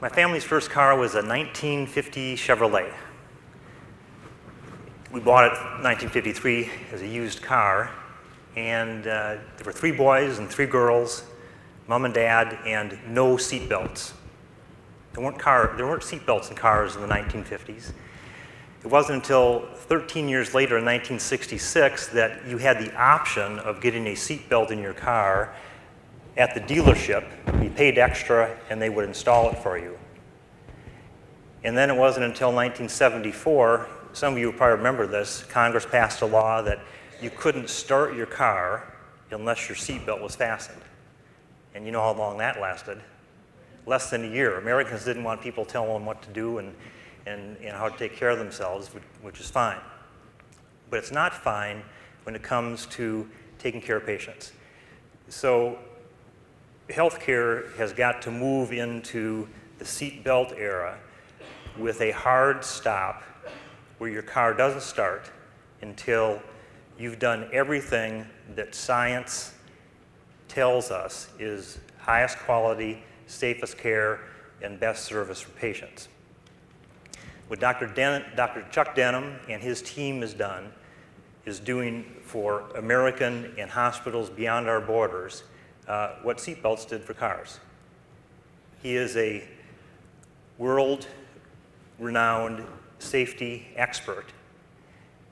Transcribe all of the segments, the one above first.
My family's first car was a 1950 Chevrolet. We bought it in 1953 as a used car, and there were 3 boys and 3 girls, mom and dad, and no seat belts. There weren't seat belts in cars in the 1950s. It wasn't until 13 years later in 1966 that you had the option of getting a seat belt in your car at the dealership. You paid extra and they would install it for you. And then it wasn't until 1974, some of you probably remember this, Congress passed a law that you couldn't start your car unless your seat belt was fastened. And you know how long that lasted? Less than a year. Americans didn't want people telling them what to do and how to take care of themselves, which is fine. But it's not fine when it comes to taking care of patients. So healthcare has got to move into the seatbelt era with a hard stop where your car doesn't start until you've done everything that science tells us is highest quality, safest care, and best service for patients. What Dr. Chuck Denham and his team has done is doing for American and hospitals beyond our borders what seatbelts did for cars. He is a world-renowned safety expert,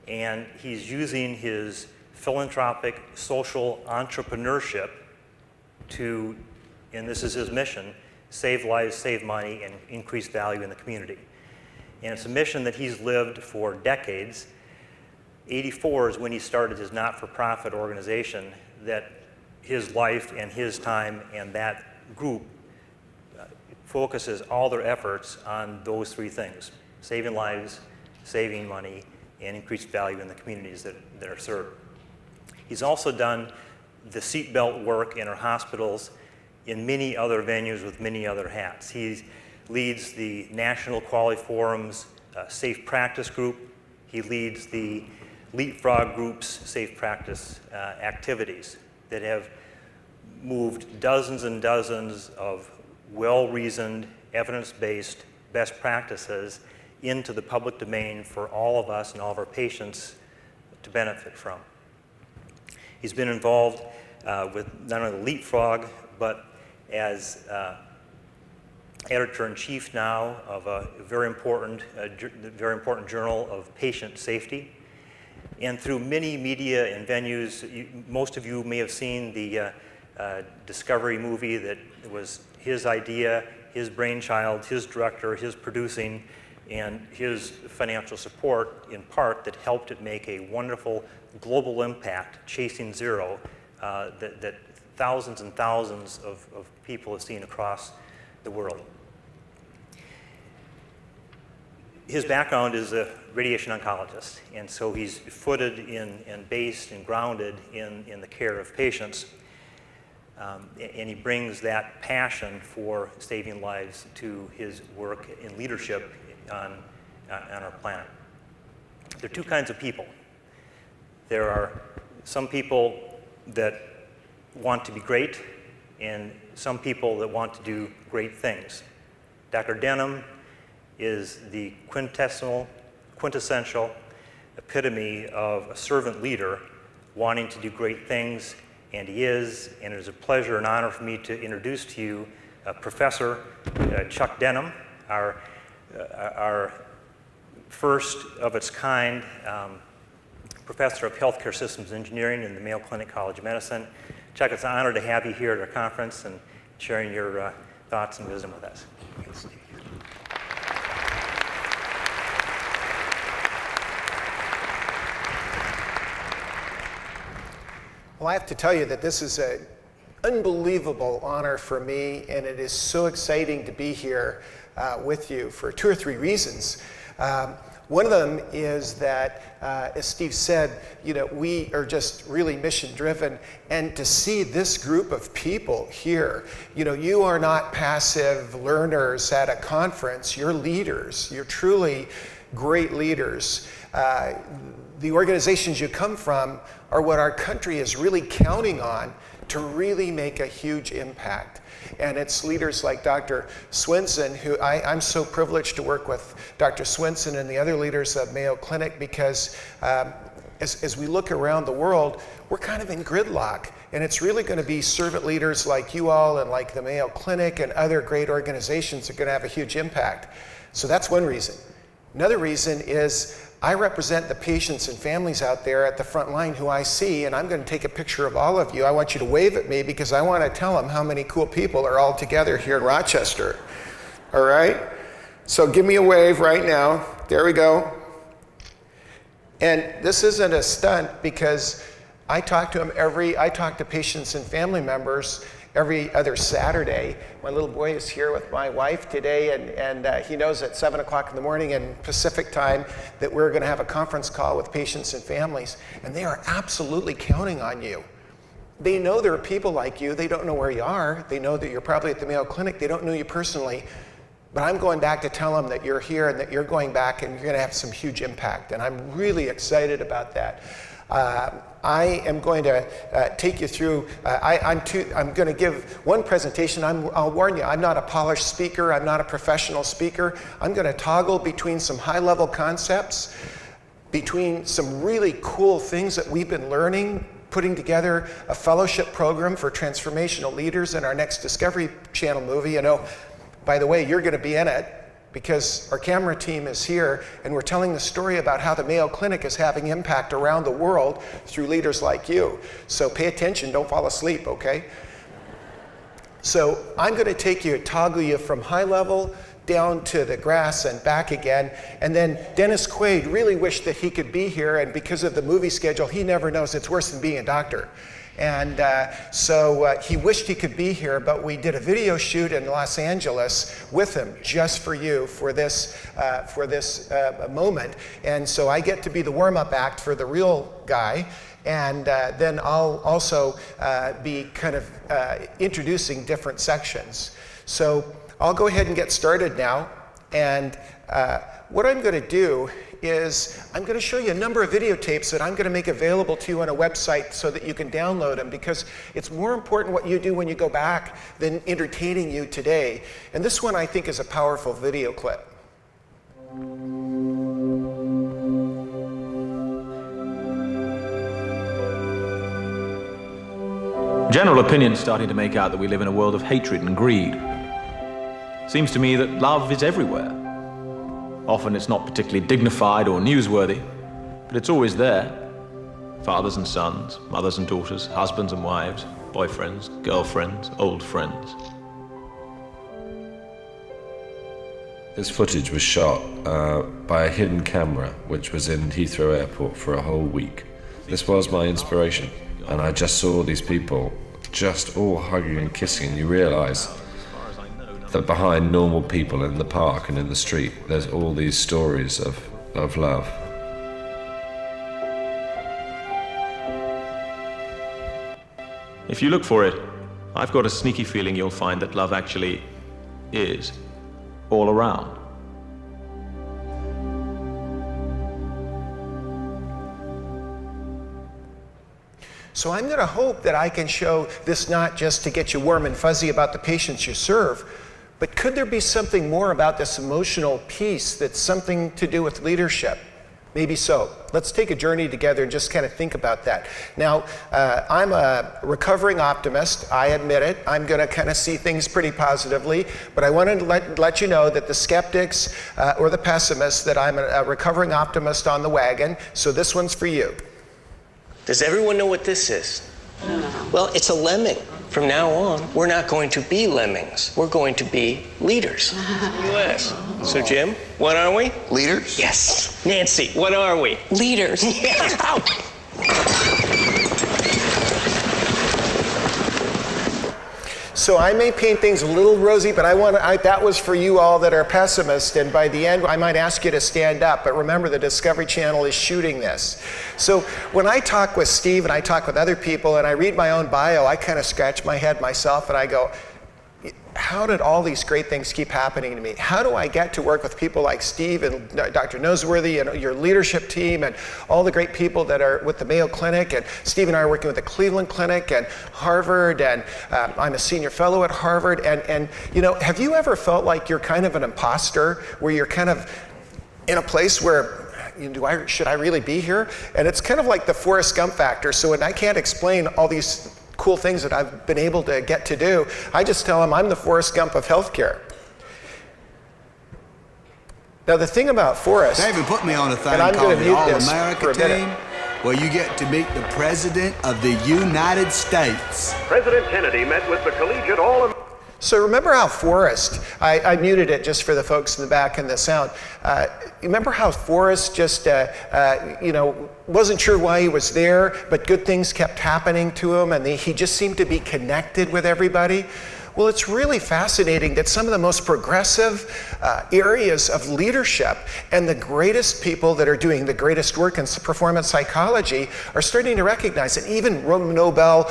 and he's using his philanthropic social entrepreneurship to, and this is his mission, save lives, save money, and increase value in the community. And it's a mission that he's lived for decades. 84 is when he started his not-for-profit organization that his life and his time and that group focuses all their efforts on those 3 things: saving lives, saving money, and increased value in the communities that are served. He's also done the seatbelt work in our hospitals in many other venues with many other hats. He leads the National Quality Forum's Safe Practice Group. He leads the Leapfrog Group's Safe Practice activities that have moved dozens and dozens of well-reasoned, evidence-based best practices into the public domain for all of us and all of our patients to benefit from. He's been involved with not only the Leapfrog, but as editor-in-chief now of a very important journal of patient safety. And through many media and venues, most of you may have seen the Discovery movie that was his idea, his brainchild, his director, his producing, and his financial support in part that helped it make a wonderful global impact, Chasing Zero, that thousands and thousands of people have seen across the world. His background is a radiation oncologist, and so he's footed in and based and grounded in the care of patients. And he brings that passion for saving lives to his work in leadership on our planet. There are 2 kinds of people. There are some people that want to be great, and some people that want to do great things. Dr. Denham is the quintessential epitome of a servant leader wanting to do great things, and he is, and it is a pleasure and honor for me to introduce to you Professor Chuck Denham, our first of its kind Professor of Healthcare Systems Engineering in the Mayo Clinic College of Medicine. Chuck, it's an honor to have you here at our conference and sharing your thoughts and wisdom with us. Well, I have to tell you that this is an unbelievable honor for me, and it is so exciting to be here with you for 2 or 3 reasons. One of them is that, as Steve said, we are just really mission-driven, and to see this group of people here, you are not passive learners at a conference, you're leaders, you're truly great leaders. The organizations you come from are what our country is really counting on to really make a huge impact. And it's leaders like Dr. Swinson, who I'm so privileged to work with Dr. Swinson and the other leaders of Mayo Clinic, because as we look around the world, we're kind of in gridlock. And it's really going to be servant leaders like you all and like the Mayo Clinic and other great organizations that are going to have a huge impact. So that's one reason. Another reason is I represent the patients and families out there at the front line who I see, and I'm going to take a picture of all of you. I want you to wave at me because I want to tell them how many cool people are all together here in Rochester. All right? So give me a wave right now. There we go. And this isn't a stunt because I talk to patients and family members every other Saturday. My little boy is here with my wife today, and he knows at 7 o'clock in the morning in Pacific time that we're going to have a conference call with patients and families, and they are absolutely counting on you. They know there are people like you. They don't know where you are. They know that you're probably at the Mayo Clinic. They don't know you personally, but I'm going back to tell them that you're here and that you're going back and you're going to have some huge impact, and I'm really excited about that. I am going to take you through, I'm going to give one presentation. I'll warn you, I'm not a polished speaker. I'm not a professional speaker. I'm going to toggle between some high-level concepts, between some really cool things that we've been learning, putting together a fellowship program for transformational leaders in our next Discovery Channel movie. You know, by the way, you're going to be in it, because our camera team is here and we're telling the story about how the Mayo Clinic is having impact around the world through leaders like you. So pay attention, don't fall asleep, okay? So I'm going to toggle you from high level down to the grass and back again. And then Dennis Quaid really wished that he could be here, and because of the movie schedule, he never knows it's worse than being a doctor. And so he wished he could be here, but we did a video shoot in Los Angeles with him just for you for this moment. And so I get to be the warm-up act for the real guy. And then I'll also be kind of introducing different sections. So I'll go ahead and get started now. And what I'm going to do is I'm going to show you a number of videotapes that I'm going to make available to you on a website so that you can download them, because it's more important what you do when you go back than entertaining you today. And this one I think is a powerful video clip. General opinion's starting to make out that we live in a world of hatred and greed. Seems to me that love is everywhere. Often it's not particularly dignified or newsworthy, but it's always there. Fathers and sons, mothers and daughters, husbands and wives, boyfriends, girlfriends, old friends. This footage was shot by a hidden camera, which was in Heathrow Airport for a whole week. This was my inspiration, and I just saw these people just all hugging and kissing, and you realize that behind normal people in the park and in the street, there's all these stories of love. If you look for it, I've got a sneaky feeling you'll find that love actually is all around. So I'm going to hope that I can show this not just to get you warm and fuzzy about the patients you serve, but could there be something more about this emotional piece that's something to do with leadership? Maybe so. Let's take a journey together and just kind of think about that. Now, I'm a recovering optimist. I admit it. I'm going to kind of see things pretty positively, but I wanted to let you know that the skeptics or the pessimists, that I'm a recovering optimist on the wagon. So this one's for you. Does everyone know what this is? No. Well, it's a lemming. From now on, we're not going to be lemmings. We're going to be leaders. U.S. So, Jim, what are we? Leaders? Yes. Nancy, what are we? Leaders. Yeah. Out. So I may paint things a little rosy, but that was for you all that are pessimists, and by the end I might ask you to stand up, but remember the Discovery Channel is shooting this. So when I talk with Steve and I talk with other people and I read my own bio, I kind of scratch my head myself and I go, how did all these great things keep happening to me? How do I get to work with people like Steve and Dr. Noseworthy and your leadership team and all the great people that are with the Mayo Clinic, and Steve and I are working with the Cleveland Clinic and Harvard, and I'm a senior fellow at Harvard, and you know, have you ever felt like you're kind of an imposter, where you're kind of in a place where, should I really be here? And it's kind of like the Forrest Gump factor. So when I can't explain all these cool things that I've been able to get to do, I just tell them I'm the Forrest Gump of healthcare. Now the thing about Forrest, David put me on a thing and called the All-America team, where you get to meet the President of the United States. President Kennedy met with the collegiate All-America. So remember how Forrest, I muted it just for the folks in the back and the sound. Remember how Forrest just, wasn't sure why he was there, but good things kept happening to him, and he just seemed to be connected with everybody? Well, it's really fascinating that some of the most progressive areas of leadership and the greatest people that are doing the greatest work in performance psychology are starting to recognize it. Even Nobel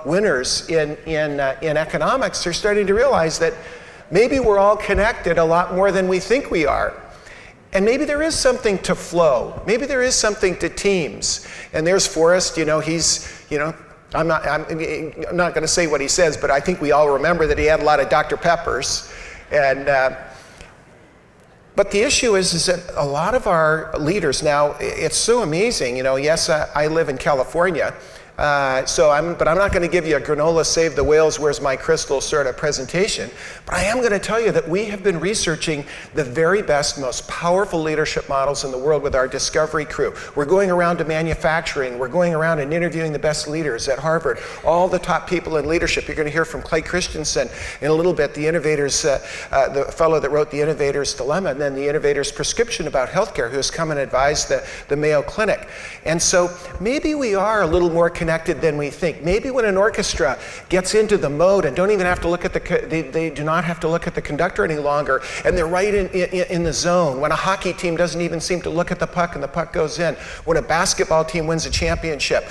winners in economics are starting to realize that maybe we're all connected a lot more than we think we are. And maybe there is something to flow. Maybe there is something to teams. And there's Forrest, I'm not going to say what he says, but I think we all remember that he had a lot of Dr. Peppers. And but the issue is that a lot of our leaders now, it's so amazing. Yes, I live in California, but I'm not going to give you a granola save the whales, where's my crystal sort of presentation. But I am going to tell you that we have been researching the very best, most powerful leadership models in the world with our discovery crew. We're going around to manufacturing. We're going around and interviewing the best leaders at Harvard, all the top people in leadership. You're going to hear from Clay Christensen in a little bit, the innovators, the fellow that wrote The Innovator's Dilemma, and then The Innovator's Prescription about healthcare, who has come and advised the Mayo Clinic. And so maybe we are a little more connected than we think. Maybe when an orchestra gets into the mode and don't even have to look at they do not have to look at the conductor any longer, and they're right in the zone. When a hockey team doesn't even seem to look at the puck and the puck goes in. When a basketball team wins a championship.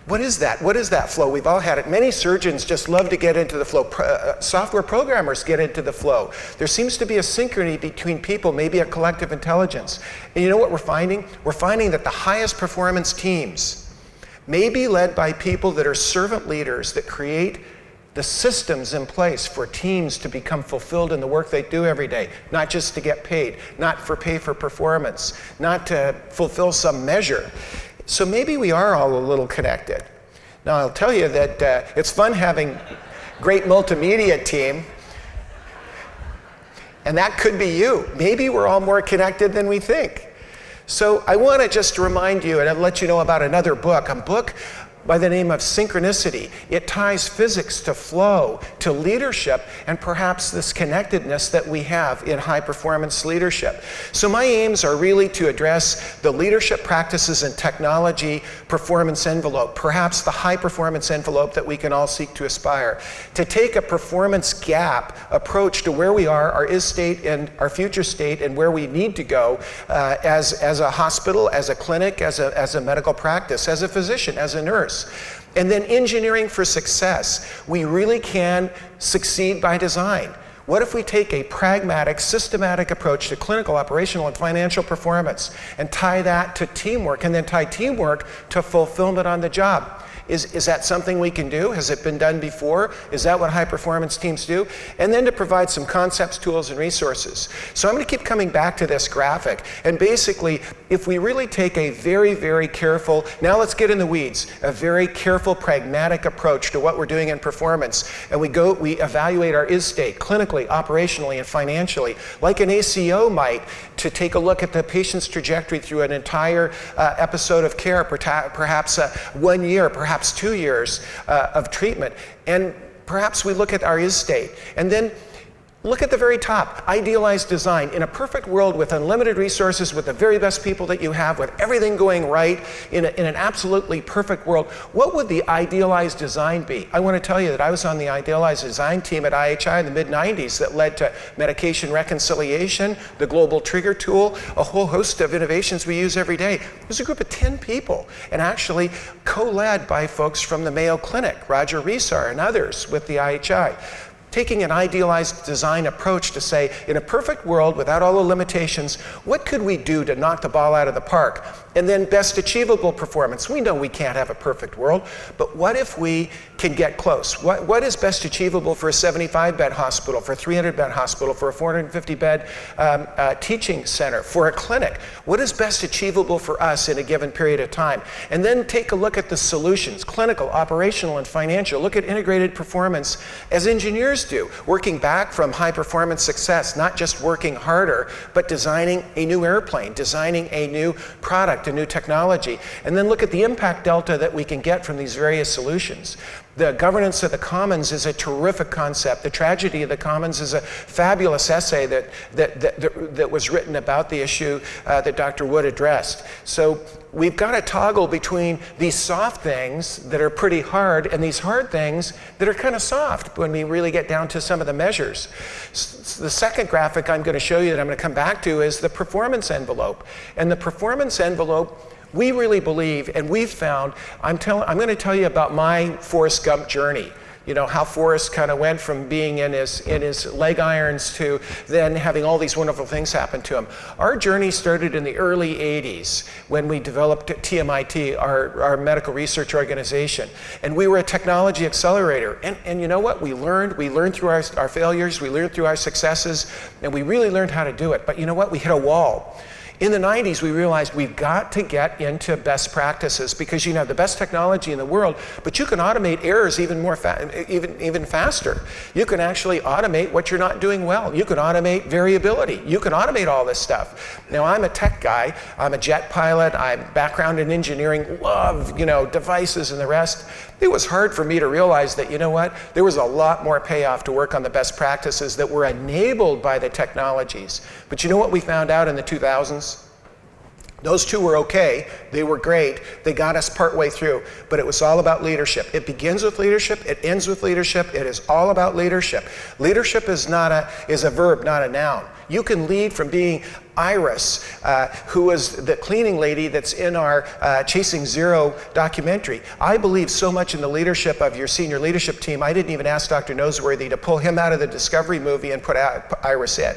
What is that? What is that flow? We've all had it. Many surgeons just love to get into the flow. Software programmers get into the flow. There seems to be a synchrony between people, maybe a collective intelligence. And you know what we're finding? We're finding that the highest performance teams may be led by people that are servant leaders that create the systems in place for teams to become fulfilled in the work they do every day, not just to get paid, not for pay for performance, not to fulfill some measure. So maybe we are all a little connected. Now I'll tell you that it's fun having great multimedia team, and that could be you. Maybe we're all more connected than we think. So I want to just remind you and let you know about another book, a book by the name of Synchronicity. It ties physics to flow, to leadership, and perhaps this connectedness that we have in high performance leadership. So my aims are really to address the leadership practices and technology performance envelope, perhaps the high performance envelope that we can all seek to aspire. To take a performance gap approach to where we are, our is state and our future state, and where we need to go as a hospital, as a clinic, as a medical practice, as a physician, as a nurse. And then engineering for success. We really can succeed by design. What if we take a pragmatic, systematic approach to clinical, operational, and financial performance and tie that to teamwork, and then tie teamwork to fulfillment on the job? Is that something we can do? Has it been done before? Is that what high performance teams do? And then to provide some concepts, tools, and resources. So I'm going to keep coming back to this graphic. And basically, if we really take a very, very careful, now let's get in the weeds, a very careful, pragmatic approach to what we're doing in performance, and we evaluate our is state clinically, operationally, and financially, like an ACO might, to take a look at the patient's trajectory through an entire episode of care, perhaps 1 year, perhaps 2 years of treatment. And perhaps we look at our is state. And then look at the very top, idealized design. In a perfect world with unlimited resources, with the very best people that you have, with everything going right, in an absolutely perfect world, what would the idealized design be? I want to tell you that I was on the idealized design team at IHI in the mid-90s that led to medication reconciliation, the global trigger tool, a whole host of innovations we use every day. It was a group of 10 people, and actually co-led by folks from the Mayo Clinic, Roger Resar and others with the IHI. taking an idealized design approach to say, in a perfect world without all the limitations, what could we do to knock the ball out of the park? And then best achievable performance. We know we can't have a perfect world, but what if we can get close? What is best achievable for a 75-bed hospital, for a 300-bed hospital, for a 450-bed teaching center, for a clinic? What is best achievable for us in a given period of time? And then take a look at the solutions, clinical, operational, and financial. Look at integrated performance as engineers do, working back from high-performance success, not just working harder, but designing a new airplane, designing a new product, a new technology, and then look at the impact delta that we can get from these various solutions. The governance of the commons is a terrific concept. The tragedy of the commons is a fabulous essay that was written about the issue that Dr. Wood addressed. So we've got to toggle between these soft things that are pretty hard and these hard things that are kind of soft when we really get down to some of the measures. The second graphic I'm going to show you that I'm going to come back to is the performance envelope. And the performance envelope, we really believe, and we've found, I'm going to tell you about my Forrest Gump journey. You know, how Forrest kind of went from being in his leg irons to then having all these wonderful things happen to him. Our journey started in the early 80s when we developed TMIT, our medical research organization. And we were a technology accelerator. And you know what? We learned through our failures, we learned through our successes, and we really learned how to do it. But you know what? We hit a wall. In the 90s, we realized we've got to get into best practices because you can have the best technology in the world, but you can automate errors even faster. You can actually automate what you're not doing well. You can automate variability. You can automate all this stuff. Now, I'm a tech guy. I'm a jet pilot. I'm background in engineering, love, devices and the rest. It was hard for me to realize that, you know what, there was a lot more payoff to work on the best practices that were enabled by the technologies. But you know what we found out in the 2000s? Those two were okay, they were great, they got us partway through, but it was all about leadership. It begins with leadership, it ends with leadership, it is all about leadership. Leadership is a verb, not a noun. You can lead from being Iris, who was the cleaning lady that's in our Chasing Zero documentary. I believe so much in the leadership of your senior leadership team, I didn't even ask Dr. Noseworthy to pull him out of the Discovery movie and put Iris in.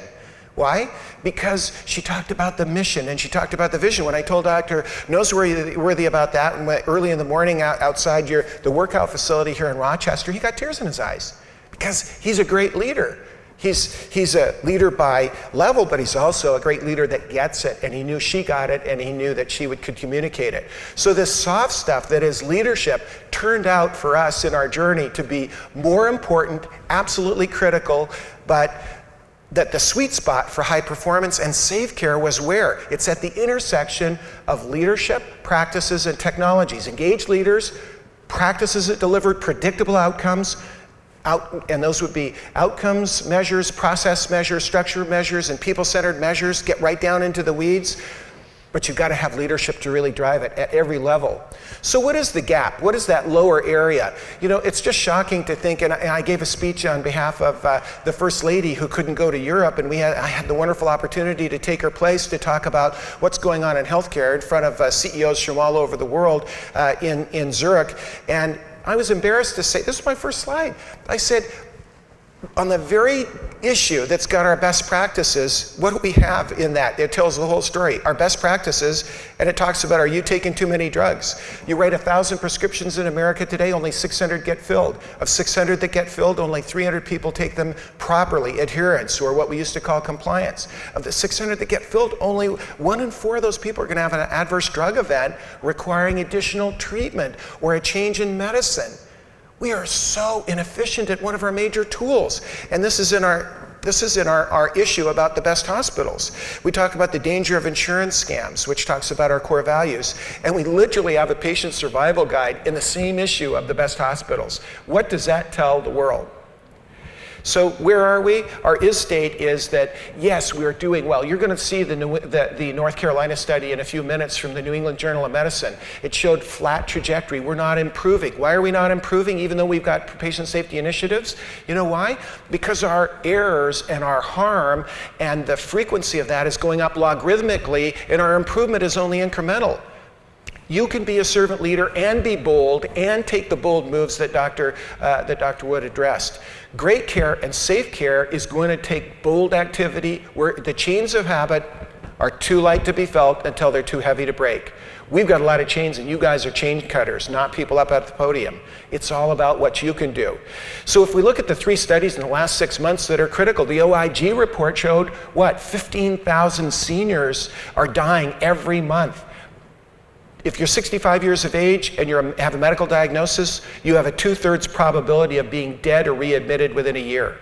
Why? Because she talked about the mission and she talked about the vision. When I told Dr. Noseworthy about that and went early in the morning outside the workout facility here in Rochester, he got tears in his eyes because he's a great leader. He's a leader by level, but he's also a great leader that gets it, and he knew she got it, and he knew that she could communicate it. So this soft stuff that is leadership turned out for us in our journey to be more important, absolutely critical, but that the sweet spot for high performance and safe care was where? It's at the intersection of leadership, practices, and technologies. Engaged leaders, practices that delivered predictable outcomes, and those would be outcomes measures, process measures, structure measures, and people-centered measures. Get right down into the weeds, but you've got to have leadership to really drive it at every level. So what is the gap? What is that lower area? It's just shocking to think, and I gave a speech on behalf of the First Lady who couldn't go to Europe, and I had the wonderful opportunity to take her place to talk about what's going on in healthcare in front of CEOs from all over the world in Zurich. And I was embarrassed to say, this is my first slide. I said, on the very issue that's got our best practices, what do we have in that? It tells the whole story. Our best practices, and it talks about, are you taking too many drugs? You write 1,000 prescriptions in America today, only 600 get filled. Of 600 that get filled, only 300 people take them properly, adherence, or what we used to call compliance. Of the 600 that get filled, only 1 in 4 of those people are going to have an adverse drug event requiring additional treatment or a change in medicine. We are so inefficient at one of our major tools. And this is in our issue about the best hospitals. We talk about the danger of insurance scams, which talks about our core values. And we literally have a patient survival guide in the same issue of the best hospitals. What does that tell the world? So where are we? Our is-state is that, yes, we are doing well. You're going to see the North Carolina study in a few minutes from the New England Journal of Medicine. It showed flat trajectory. We're not improving. Why are we not improving even though we've got patient safety initiatives? You know why? Because our errors and our harm and the frequency of that is going up logarithmically, and our improvement is only incremental. You can be a servant leader and be bold and take the bold moves that Dr. Wood addressed. Great care and safe care is going to take bold activity where the chains of habit are too light to be felt until they're too heavy to break. We've got a lot of chains, and you guys are chain cutters, not people up at the podium. It's all about what you can do. So if we look at the 3 studies in the last 6 months that are critical, the OIG report showed, what, 15,000 seniors are dying every month. If you're 65 years of age and you have a medical diagnosis, you have a 2/3 probability of being dead or readmitted within a year.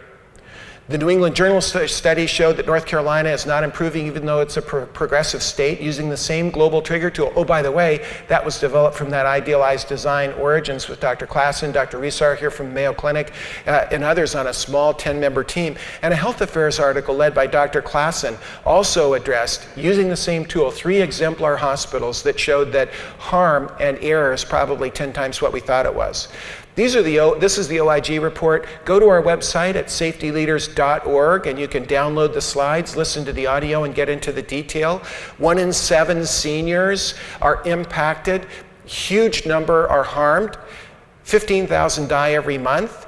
The New England Journal study showed that North Carolina is not improving even though it's a progressive state using the same global trigger tool. Oh, by the way, that was developed from that idealized design origins with Dr. Klassen, Dr. Reesar here from Mayo Clinic, and others on a small 10-member team. And a health affairs article led by Dr. Klassen also addressed, using the same tool, 3 exemplar hospitals that showed that harm and error is probably 10 times what we thought it was. This is the OIG report. Go to our website at safetyleaders.org and you can download the slides, listen to the audio, and get into the detail. 1 in 7 seniors are impacted. Huge number are harmed. 15,000 die every month.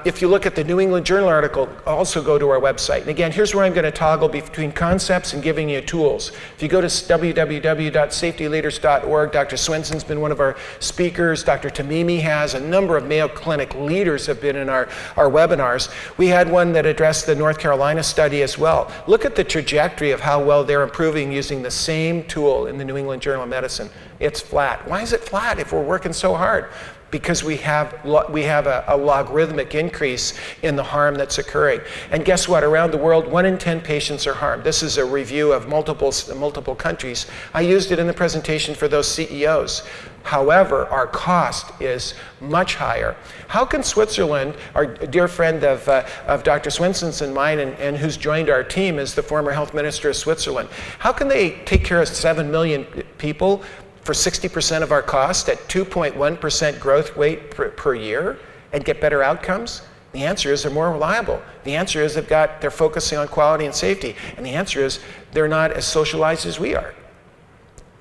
If you look at the New England Journal article, also go to our website. And again, here's where I'm going to toggle between concepts and giving you tools. If you go to www.safetyleaders.org, Dr. Swenson's been one of our speakers. Dr. Tamimi has. A number of Mayo Clinic leaders have been in our webinars. We had one that addressed the North Carolina study as well. Look at the trajectory of how well they're improving using the same tool in the New England Journal of Medicine. It's flat. Why is it flat if we're working so hard? Because we have a logarithmic increase in the harm that's occurring. And guess what? Around the world, 1 in 10 patients are harmed. This is a review of multiple countries. I used it in the presentation for those CEOs. However, our cost is much higher. How can Switzerland, our dear friend of Dr. Swenson's and mine, and who's joined our team is the former health minister of Switzerland, how can they take care of 7 million people for 60% of our cost at 2.1% growth rate per year and get better outcomes? The answer is they're more reliable. The answer is they're focusing on quality and safety. And the answer is they're not as socialized as we are.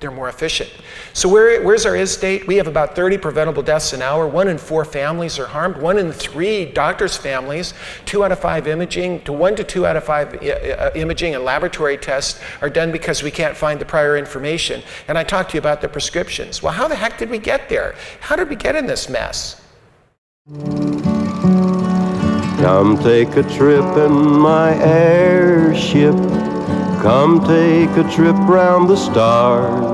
They're more efficient. So where's our state? We have about 30 preventable deaths an hour. 1 in 4 families are harmed. 1 in 3 doctors' families. 2 out of 5 imaging, 1 to 2 out of 5 imaging and laboratory tests are done because we can't find the prior information. And I talked to you about the prescriptions. Well, how the heck did we get there? How did we get in this mess? Come take a trip in my airship. Come take a trip round the stars.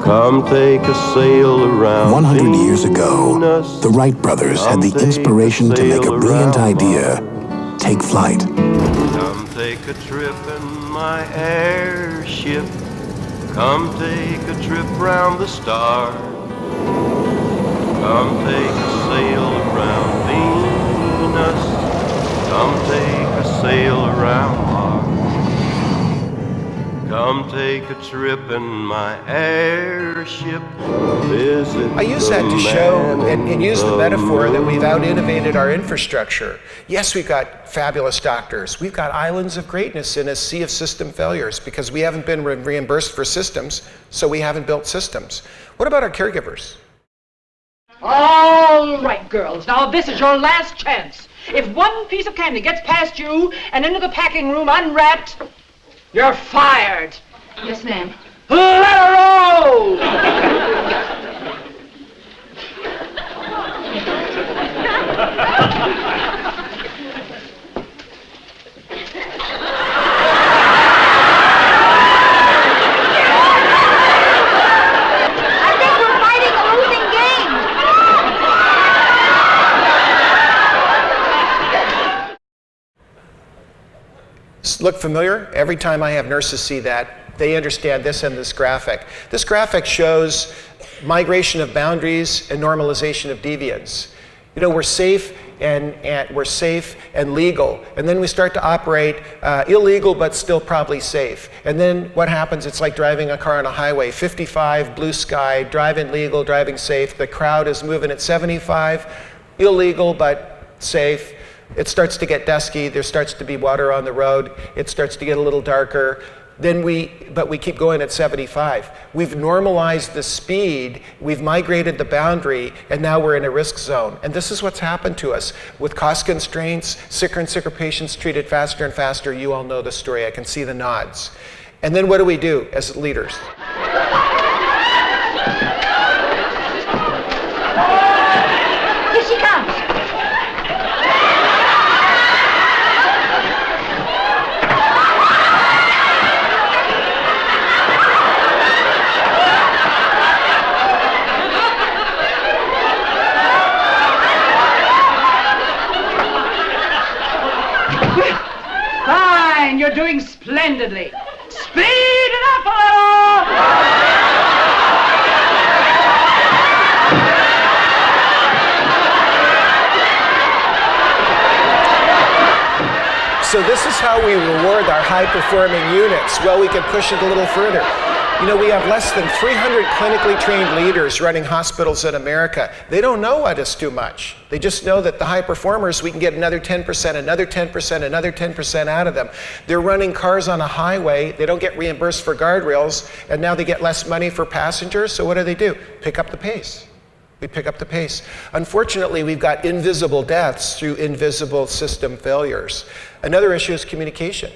Come take a sail around 100 years ago, the Wright brothers had the inspiration to make a brilliant idea take flight. Come take a trip in my airship. Come take a trip round the stars. Come take a sail around Venus. Come take a sail around Mars. Come take a trip in my airship. I use that to show and use the metaphor that we've out-innovated our infrastructure. Yes, we've got fabulous doctors. We've got islands of greatness in a sea of system failures because we haven't been reimbursed for systems, so we haven't built systems. What about our caregivers? All right, girls. Now, this is your last chance. If one piece of candy gets past you and into the packing room unwrapped, you're fired. Yes, ma'am. Let her roll! I think we're fighting a losing game. Look familiar? Every time I have nurses see that, they understand this and this graphic. This graphic shows migration of boundaries and normalization of deviance. You know, we're safe and legal, and then we start to operate illegal but still probably safe. And then what happens? It's like driving a car on a highway. 55, blue sky, driving legal, driving safe. The crowd is moving at 75, illegal but safe. It starts to get dusky. There starts to be water on the road. It starts to get a little darker. but we keep going at 75. We've normalized the speed, we've migrated the boundary, and now we're in a risk zone. And this is what's happened to us. With cost constraints, sicker and sicker patients treated faster and faster, you all know the story, I can see the nods. And then what do we do as leaders? Here she comes. Fine, you're doing splendidly. Speed it up a little! So this is how we reward our high-performing units. Well, we can push it a little further. You know, we have less than 300 clinically trained leaders running hospitals in America. They don't know what is too much. They just know that the high performers, we can get another 10%, another 10%, another 10% out of them. They're running cars on a highway. They don't get reimbursed for guardrails, and now they get less money for passengers. So what do? Pick up the pace. We pick up the pace. Unfortunately, we've got invisible deaths through invisible system failures. Another issue is communication.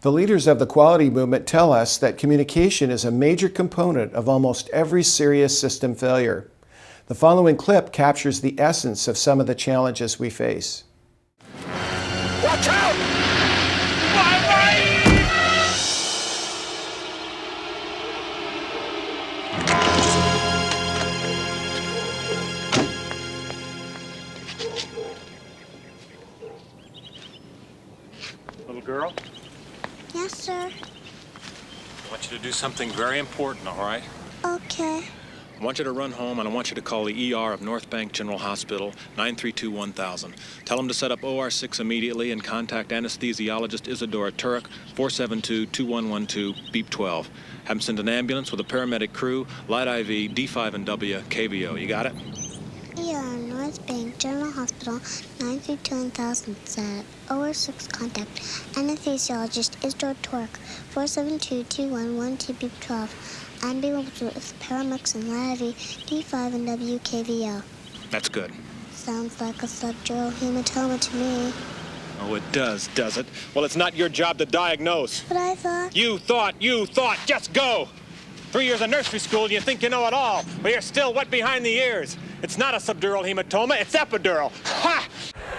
The leaders of the quality movement tell us that communication is a major component of almost every serious system failure. The following clip captures the essence of some of the challenges we face. Watch out! Little girl? Yes, sir. I want you to do something very important, all right? Okay. I want you to run home, and I want you to call the ER of North Bank General Hospital, 932-1000. Tell them to set up OR6 immediately and contact anesthesiologist Isadora Turek, 472-2112, beep 12. Have them send an ambulance with a paramedic crew, light IV, D5 and W, KVO. You got it? ER North Bank General Hospital, 932-1000, set OR6 contact anesthesiologist Isadora Turek, 472-2112, beep 12. Ambulance with paramedics and live D5 and WKVO. That's good. Sounds like a subdural hematoma to me. Oh, it does it? Well, it's not your job to diagnose. But I thought... You thought, just go! 3 years of nursery school and you think you know it all, but you're still wet behind the ears. It's not a subdural hematoma, it's epidural. Ha!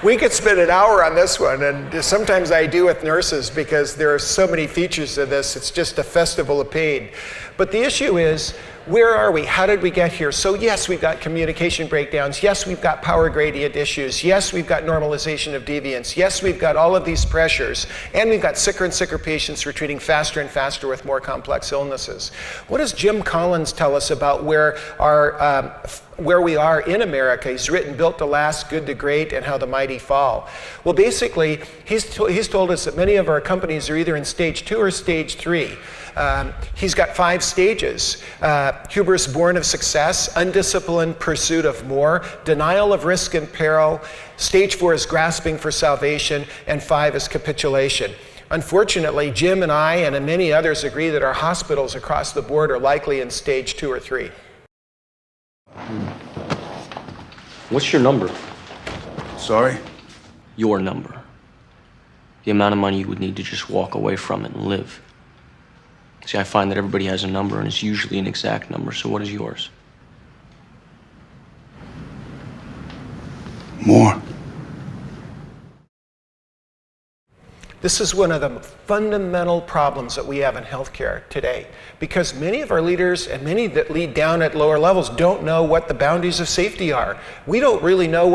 We could spend an hour on this one, and sometimes I do with nurses because there are so many features to this, it's just a festival of pain. But the issue is, where are we? How did we get here? So yes, we've got communication breakdowns. Yes, we've got power gradient issues. Yes, we've got normalization of deviance. Yes, we've got all of these pressures. And we've got sicker and sicker patients we're treating faster and faster with more complex illnesses. What does Jim Collins tell us about where we are in America? He's written Built to Last, Good to Great, and How the Mighty Fall. Well, basically, he's told us that many of our companies are either in stage 2 or stage 3. He's got 5 stages. Hubris born of success, undisciplined pursuit of more, denial of risk and peril, stage 4 is grasping for salvation, and 5 is capitulation. Unfortunately, Jim and I and many others agree that our hospitals across the board are likely in stage 2 or 3. What's your number? Sorry? Your number. The amount of money you would need to just walk away from it and live. See, I find that everybody has a number, and it's usually an exact number, so what is yours? More. This is one of the fundamental problems that we have in healthcare today, because many of our leaders and many that lead down at lower levels don't know what the boundaries of safety are. We don't really know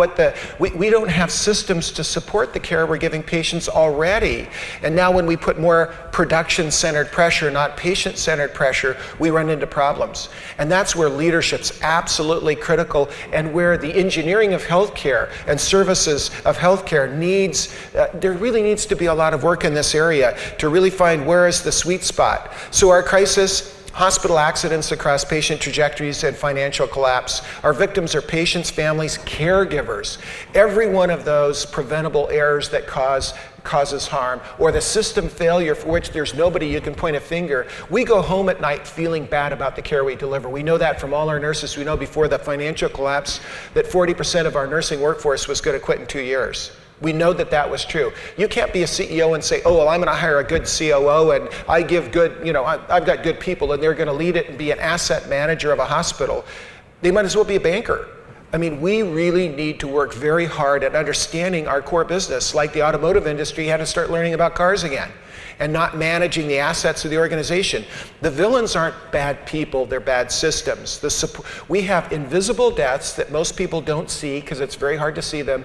we don't have systems to support the care we're giving patients already. And now when we put more production-centered pressure, not patient-centered pressure, we run into problems. And that's where leadership's absolutely critical, and where the engineering of healthcare and services of healthcare there really needs to be a lot of work in this area to really find where is the sweet spot. So our crisis hospital accidents across patient trajectories and financial collapse. Our victims are patients, families, caregivers. Every one of those preventable errors that causes harm, or the system failure for which there's nobody you can point a finger. We go home at night feeling bad about the care we deliver. We know that from all our nurses. We know before the financial collapse that 40% of our nursing workforce was going to quit in 2 years. We know that that was true. You can't be a CEO and say, oh, well, I'm going to hire a good COO and I give good, I've got good people and they're going to lead it and be an asset manager of a hospital. They might as well be a banker. I mean, we really need to work very hard at understanding our core business. Like the automotive industry had to start learning about cars again and not managing the assets of the organization. The villains aren't bad people, they're bad systems. We have invisible deaths that most people don't see because it's very hard to see them.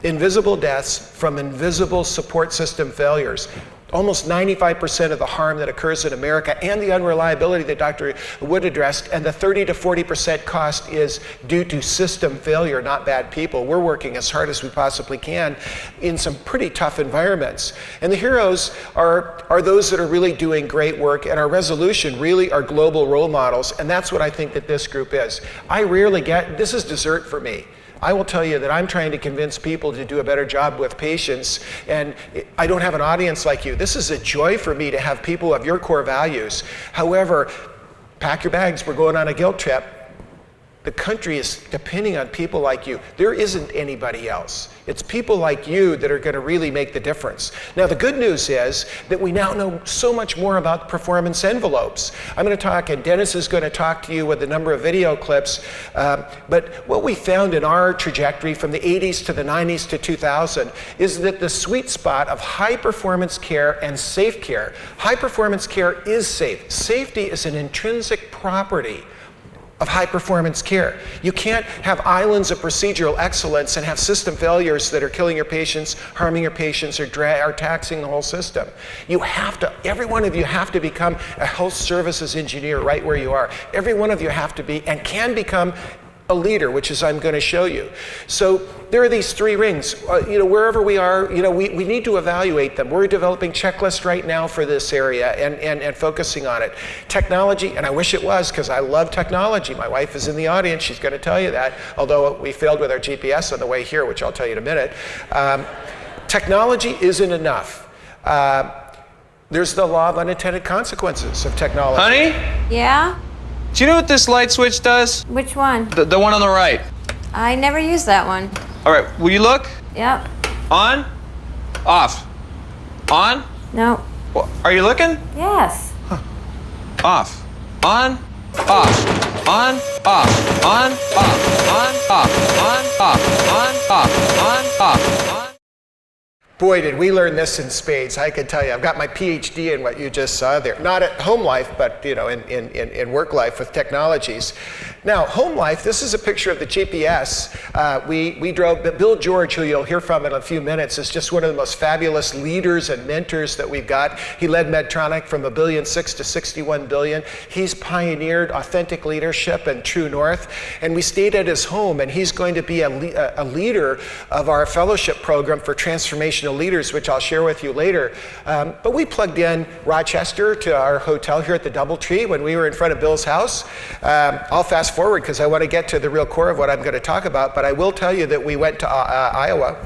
Invisible deaths from invisible support system failures. Almost 95% of the harm that occurs in America and the unreliability that Dr. Wood addressed, and the 30 to 40% cost is due to system failure, not bad people. We're working as hard as we possibly can in some pretty tough environments. And the heroes are those that are really doing great work, and our resolution really are global role models, and that's what I think that this group is. I rarely get, this is dessert for me. I will tell you that I'm trying to convince people to do a better job with patients, and I don't have an audience like you. This is a joy for me to have people of your core values. However, pack your bags, we're going on a guilt trip. The country is depending on people like you. There isn't anybody else. It's people like you that are going to really make the difference. Now, the good news is that we now know so much more about performance envelopes. I'm going to talk, and Dennis is going to talk to you with a number of video clips, but what we found in our trajectory from the 80s to the 90s to 2000 is that the sweet spot of high performance care and safe care. High performance care is safe. Safety is an intrinsic property of high performance care. You can't have islands of procedural excellence and have system failures that are killing your patients, harming your patients, or taxing the whole system. You have to, every one of you have to become a health services engineer right where you are. Every one of you have to be and can become a leader, which is I'm going to show you. So there are these three rings. Wherever we are, we need to evaluate them. We're developing checklists right now for this area and focusing on it. Technology, and I wish it was because I love technology. My wife is in the audience. She's going to tell you that, although we failed with our GPS on the way here, which I'll tell you in a minute. Technology isn't enough. There's the law of unintended consequences of technology. Honey? Yeah? Do you know what this light switch does? Which one? The one on the right. I never used that one. All right, will you look? Yep. On, off, on. No. Well, are you looking? Yes. Huh. Off, on, off, on, off, on, off, on, off, on, off, on, off, on, off, on. Boy, did we learn this in spades. I can tell you, I've got my PhD in what you just saw there. Not at home life, but in work life with technologies. Now, home life, this is a picture of the GPS. We drove, Bill George, who you'll hear from in a few minutes, is just one of the most fabulous leaders and mentors that we've got. He led Medtronic from $1.6 billion to $61 billion. He's pioneered authentic leadership and true north. And we stayed at his home, and he's going to be a leader of our fellowship program for transformational leaders, which I'll share with you later. But we plugged in Rochester to our hotel here at the Doubletree when we were in front of Bill's house. I'll fast forward because I want to get to the real core of what I'm going to talk about, but I will tell you that we went to Iowa.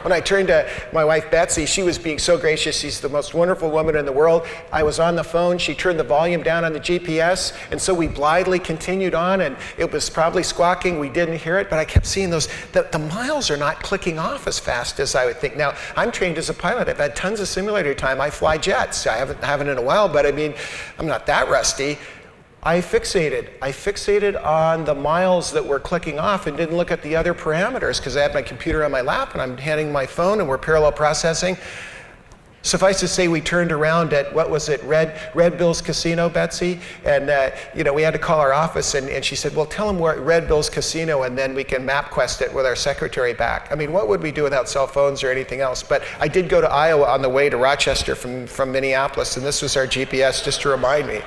When I turned to my wife, Betsy, she was being so gracious. She's the most wonderful woman in the world. I was on the phone. She turned the volume down on the GPS, and so we blithely continued on, and it was probably squawking. We didn't hear it, but I kept seeing those. The miles are not clicking off as fast as I would think. Now, I'm trained as a pilot. I've had tons of simulator time. I fly jets. I haven't in a while, but I mean, I'm not that rusty. I fixated on the miles that were clicking off and didn't look at the other parameters because I had my computer on my lap and I'm handing my phone and we're parallel processing. Suffice to say, we turned around at, what was it, Red Bill's Casino, Betsy? And we had to call our office and she said, well, tell them we're at Red Bill's Casino and then we can MapQuest it with our secretary back. I mean, what would we do without cell phones or anything else? But I did go to Iowa on the way to Rochester from Minneapolis, and this was our GPS just to remind me.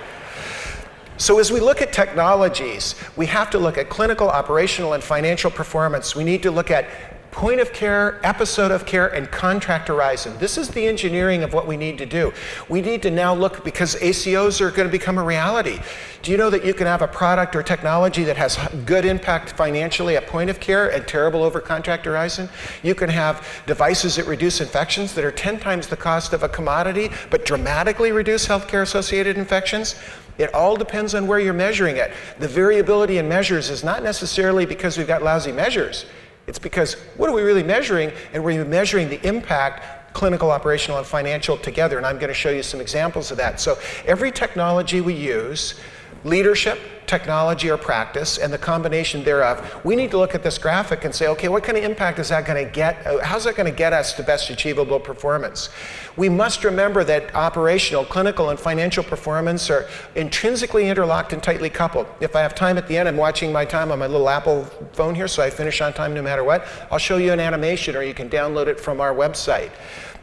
So as we look at technologies, we have to look at clinical, operational, and financial performance. We need to look at point of care, episode of care, and contract horizon. This is the engineering of what we need to do. We need to now look, because ACOs are going to become a reality. Do you know that you can have a product or technology that has good impact financially at point of care and terrible over contract horizon? You can have devices that reduce infections that are 10 times the cost of a commodity, but dramatically reduce healthcare associated infections. It all depends on where you're measuring it. The variability in measures is not necessarily because we've got lousy measures. It's because what are we really measuring, and we're measuring the impact, clinical, operational, and financial together, and I'm going to show you some examples of that. So every technology we use, leadership, technology, or practice, and the combination thereof, we need to look at this graphic and say, okay, what kind of impact is that going to get? How's that going to get us to best achievable performance? We must remember that operational, clinical, and financial performance are intrinsically interlocked and tightly coupled. If I have time at the end, I'm watching my time on my little Apple phone here, so I finish on time no matter what. I'll show you an animation, or you can download it from our website.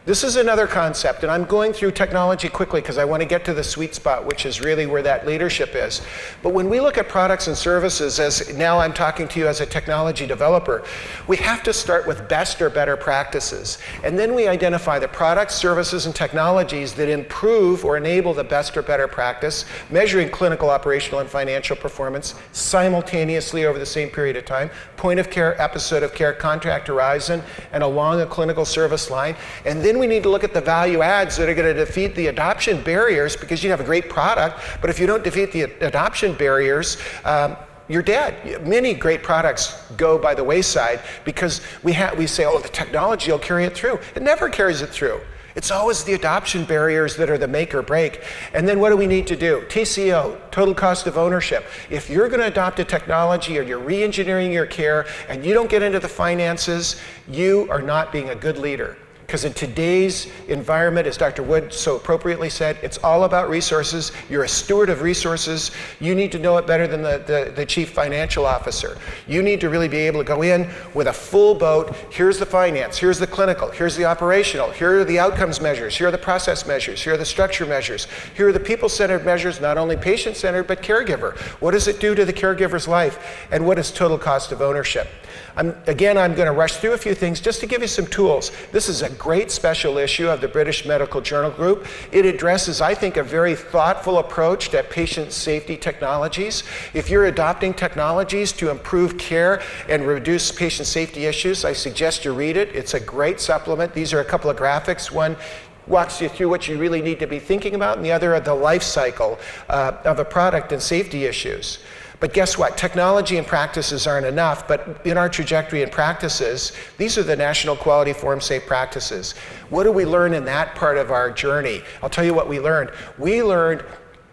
This is another concept, and I'm going through technology quickly because I want to get to the sweet spot, which is really where that leadership is. But when we look at products and services, as now I'm talking to you as a technology developer, we have to start with best or better practices. And then we identify the products, services, and technologies that improve or enable the best or better practice, measuring clinical, operational, and financial performance simultaneously over the same period of time, point of care, episode of care, contract horizon, and along a clinical service line. And then we need to look at the value adds that are going to defeat the adoption barriers, because you have a great product, but if you don't defeat the adoption barriers, you're dead. Many great products go by the wayside because we say, oh, the technology will carry it through. It never carries it through. It's always the adoption barriers that are the make or break. And then what do we need to do? TCO, total cost of ownership. If you're going to adopt a technology or you're re-engineering your care and you don't get into the finances, you are not being a good leader. Because in today's environment, as Dr. Wood so appropriately said, it's all about resources. You're a steward of resources. You need to know it better than the chief financial officer. You need to really be able to go in with a full boat. Here's the finance, here's the clinical, here's the operational, here are the outcomes measures, here are the process measures, here are the structure measures, here are the people-centered measures, not only patient-centered, but caregiver. What does it do to the caregiver's life? And what is total cost of ownership? Again, I'm going to rush through a few things just to give you some tools. This is a great special issue of the British Medical Journal Group. It addresses, I think, a very thoughtful approach to patient safety technologies. If you're adopting technologies to improve care and reduce patient safety issues, I suggest you read it. It's a great supplement. These are a couple of graphics. One walks you through what you really need to be thinking about, and the other are the life cycle of a product and safety issues. But guess what? Technology and practices aren't enough, but in our trajectory and practices, these are the National Quality Form Safe Practices. What do we learn in that part of our journey? I'll tell you what we learned. We learned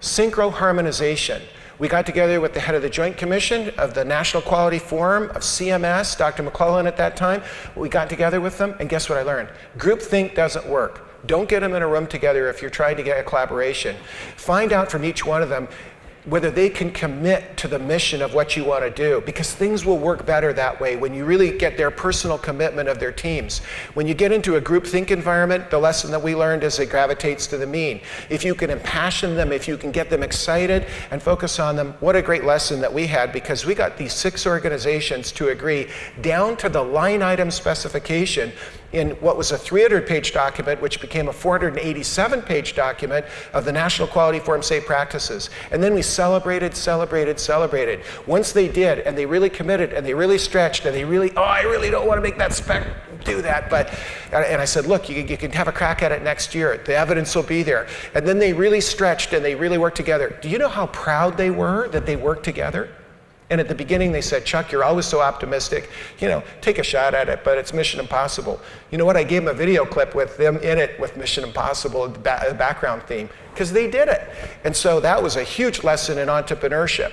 synchro-harmonization. We got together with the head of the Joint Commission of the National Quality Forum of CMS, Dr. McClellan at that time. We got together with them, and guess what I learned? Groupthink doesn't work. Don't get them in a room together if you're trying to get a collaboration. Find out from each one of them whether they can commit to the mission of what you want to do, because things will work better that way when you really get their personal commitment of their teams. When you get into a groupthink environment, the lesson that we learned is it gravitates to the mean. If you can impassion them, if you can get them excited and focus on them, what a great lesson that we had, because we got these 6 organizations to agree down to the line item specification in what was a 300-page document, which became a 487-page document of the National Quality Form Safe Practices. And then we celebrated. Once they did, and they really committed, and they really stretched, and they really, I really don't want to make that spec do that, but, and I said, look, you can have a crack at it next year. The evidence will be there. And then they really stretched, and they really worked together. Do you know how proud they were that they worked together? And at the beginning they said, Chuck, you're always so optimistic. You know, take a shot at it, but it's Mission Impossible. You know what? I gave them a video clip with them in it with Mission Impossible, the background theme, because they did it. And so that was a huge lesson in entrepreneurship.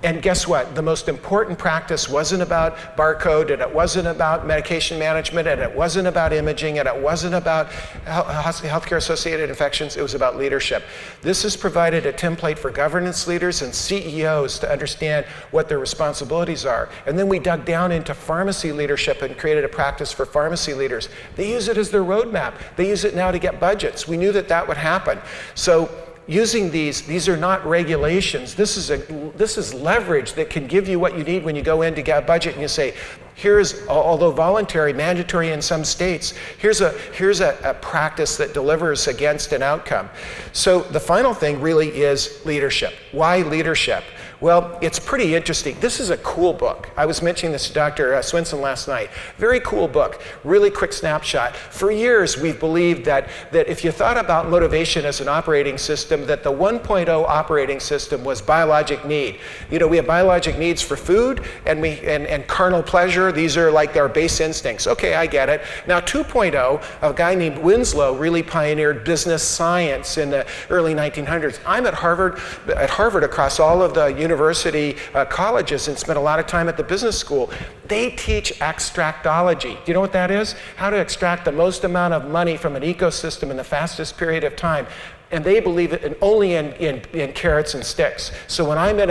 And guess what? The most important practice wasn't about barcode, and it wasn't about medication management, and it wasn't about imaging, and it wasn't about healthcare-associated infections. It was about leadership. This has provided a template for governance leaders and CEOs to understand what their responsibilities are. And then we dug down into pharmacy leadership and created a practice for pharmacy leaders. They use it as their roadmap. They use it now to get budgets. We knew that that would happen. So using these are not regulations. This is leverage that can give you what you need when you go in to get a budget and you say, Here's, although voluntary, mandatory in some states, here's a practice that delivers against an outcome. So the final thing really is leadership. Why leadership? Well, it's pretty interesting. This is a cool book. I was mentioning this to Dr. Swinson last night. Very cool book, really quick snapshot. For years, we've believed that if you thought about motivation as an operating system, that the 1.0 operating system was biologic need. You know, we have biologic needs for food and carnal pleasure. These are like our base instincts. Okay, I get it. Now 2.0, a guy named Winslow really pioneered business science in the early 1900s. I'm at Harvard across all of the university colleges and spent a lot of time at the business school. They teach extractology. Do you know what that is? How to extract the most amount of money from an ecosystem in the fastest period of time. And they believe it only in carrots and sticks. So when I'm in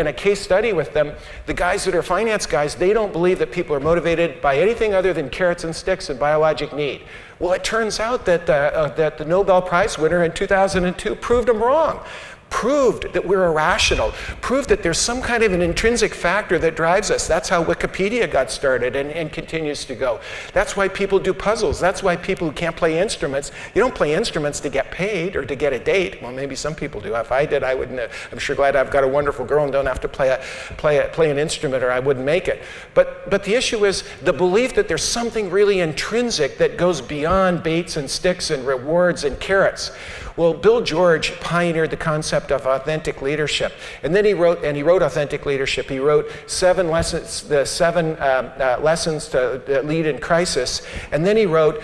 a case study with them, the guys that are finance guys, they don't believe that people are motivated by anything other than carrots and sticks and biologic need. Well, it turns out that the Nobel Prize winner in 2002 proved them wrong. Proved that we're irrational, proved that there's some kind of an intrinsic factor that drives us. That's how Wikipedia got started and continues to go. That's why people do puzzles. That's why people who can't play instruments, you don't play instruments to get paid or to get a date. Well, maybe some people do. If I did, I wouldn't. I'm sure glad I've got a wonderful girl and don't have to play an instrument, or I wouldn't make it. But the issue is the belief that there's something really intrinsic that goes beyond baits and sticks and rewards and carrots. Well, Bill George pioneered the concept of authentic leadership. And then he wrote Authentic Leadership. He wrote 7 lessons, the 7 lessons to lead in crisis. And then he wrote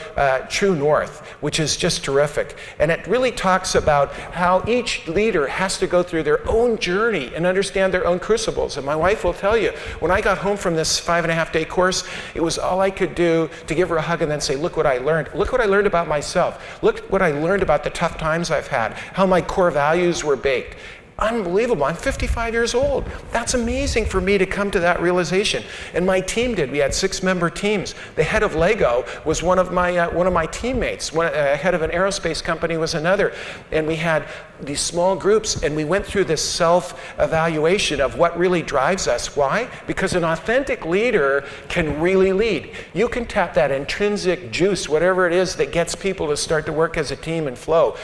True North, which is just terrific. And it really talks about how each leader has to go through their own journey and understand their own crucibles. And my wife will tell you, when I got home from this 5.5-day course, it was all I could do to give her a hug and then say, look what I learned. Look what I learned about myself. Look what I learned about the tough times I've had, how my core values were baked. Unbelievable. I'm 55 years old. That's amazing for me to come to that realization. And my team did. We had 6-member teams. The head of Lego was one of my teammates. Head of an aerospace company was another. And we had these small groups, and we went through this self-evaluation of what really drives us. Why? Because an authentic leader can really lead. You can tap that intrinsic juice, whatever it is that gets people to start to work as a team and flow.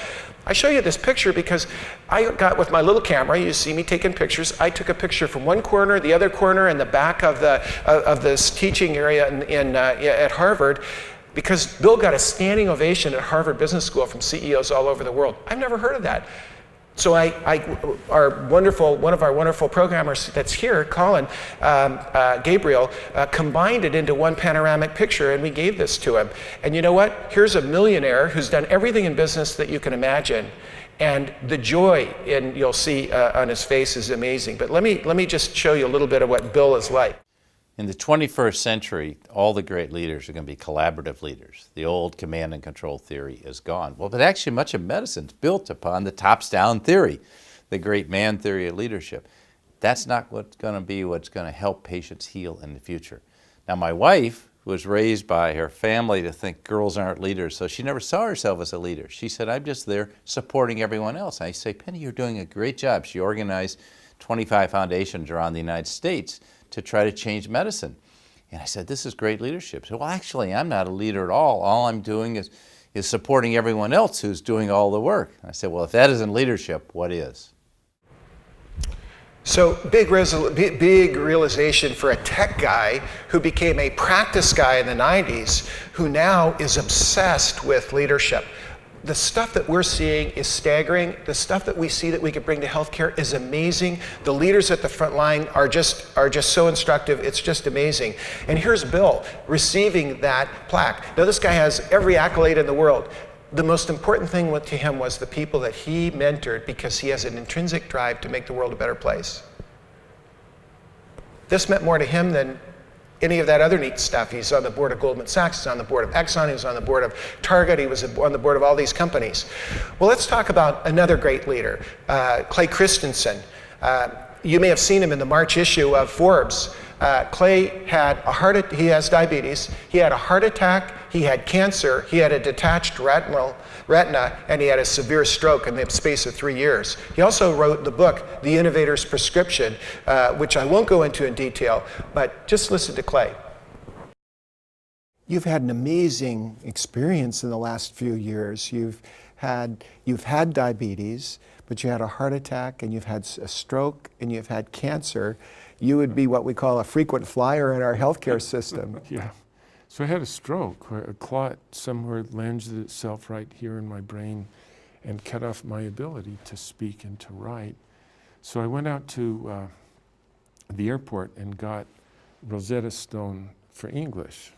I show you this picture because I got with my little camera. You see me taking pictures. I took a picture from one corner, the other corner, and the back of this teaching area at Harvard, because Bill got a standing ovation at Harvard Business School from CEOs all over the world. I've never heard of that. So one of our wonderful programmers that's here, Colin, Gabriel, combined it into one panoramic picture, and we gave this to him. And you know what? Here's a millionaire who's done everything in business that you can imagine. And the joy you'll see on his face is amazing. But let me just show you a little bit of what Bill is like. In the 21st century, all the great leaders are going to be collaborative leaders. The old command and control theory is gone. Well, but actually much of medicine is built upon the tops-down theory, the great man theory of leadership. That's not what's going to help patients heal in the future. Now, my wife was raised by her family to think girls aren't leaders, so she never saw herself as a leader. She said, I'm just there supporting everyone else. I say, Penny, you're doing a great job. She organized 25 foundations around the United States to try to change medicine. And I said, this is great leadership. So, well, actually, I'm not a leader at all. All I'm doing is supporting everyone else who's doing all the work. And I said, well, if that isn't leadership, what is? So big realization for a tech guy who became a practice guy in the 90s, who now is obsessed with leadership. The stuff that we're seeing is staggering. The stuff that we see that we could bring to healthcare is amazing. The leaders at the front line are just so instructive. It's just amazing. And here's Bill receiving that plaque. Now this guy has every accolade in the world. The most important thing to him was the people that he mentored, because he has an intrinsic drive to make the world a better place. This meant more to him than any of that other neat stuff. He's on the board of Goldman Sachs, he's on the board of Exxon, he was on the board of Target, he was on the board of all these companies. Well, let's talk about another great leader, Clay Christensen. You may have seen him in the March issue of Forbes. Clay had he has diabetes, he had a heart attack, he had cancer, he had a detached retina, and he had a severe stroke in the space of 3 years. He also wrote the book, The Innovator's Prescription, which I won't go into in detail, but just listen to Clay. You've had an amazing experience in the last few years. You've had diabetes, but you had a heart attack, and you've had a stroke, and you've had cancer. You would be what we call a frequent flyer in our healthcare system. Yeah. So I had a stroke where a clot somewhere landed itself right here in my brain and cut off my ability to speak and to write. So I went out to the airport and got Rosetta Stone for English,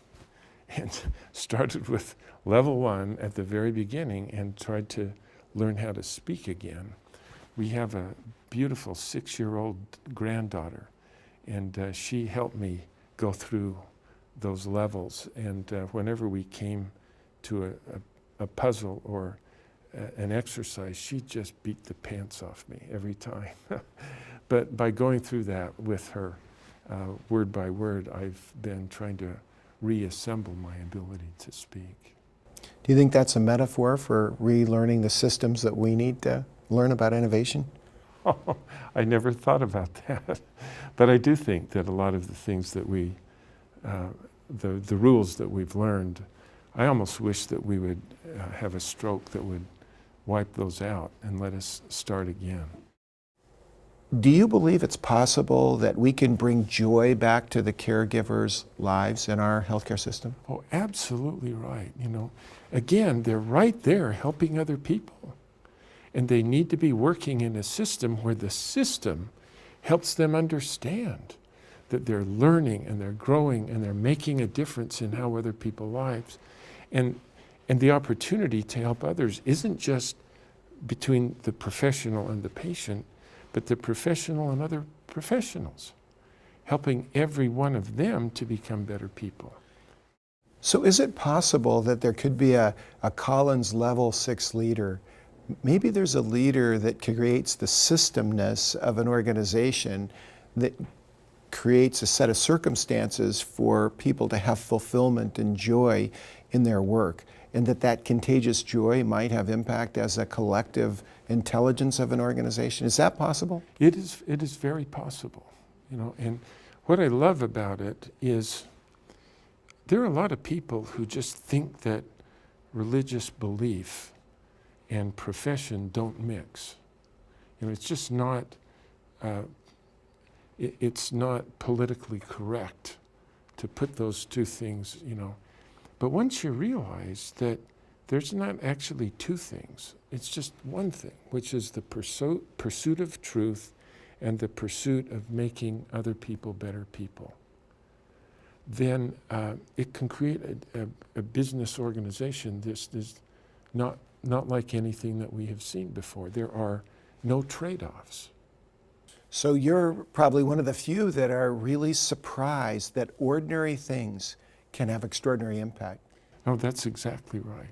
and started with level 1 at the very beginning and tried to learn how to speak again. We have a beautiful 6-year-old granddaughter, and she helped me go through those levels. And whenever we came to a puzzle or an exercise, she just beat the pants off me every time. But by going through that with her, word by word, I've been trying to reassemble my ability to speak. Do you think that's a metaphor for relearning the systems that we need to learn about innovation? Oh, I never thought about that. But I do think that a lot of the things that we, the rules that we've learned, I almost wish that we would have a stroke that would wipe those out and let us start again. Do you believe it's possible that we can bring joy back to the caregivers' lives in our healthcare system? Oh, absolutely right. You know, again, they're right there helping other people. And they need to be working in a system where the system helps them understand that they're learning and they're growing and they're making a difference in how other people's lives. And the opportunity to help others isn't just between the professional and the patient, but the professional and other professionals, helping every one of them to become better people. So is it possible that there could be a Collins level 6 leader? Maybe there's a leader that creates the systemness of an organization that creates a set of circumstances for people to have fulfillment and joy in their work, and that contagious joy might have impact as a collective intelligence of an organization. Is that possible? It is very possible, you know. And what I love about it is there are a lot of people who just think that religious belief and profession don't mix. You know, it's just not. It's not politically correct to put those two things, you know. But once you realize that there's not actually two things, it's just one thing, which is the pursuit of truth and the pursuit of making other people better people, then it can create a business organization that's not like anything that we have seen before. There are no trade-offs. So you're probably one of the few that are really surprised that ordinary things can have extraordinary impact. No, that's exactly right.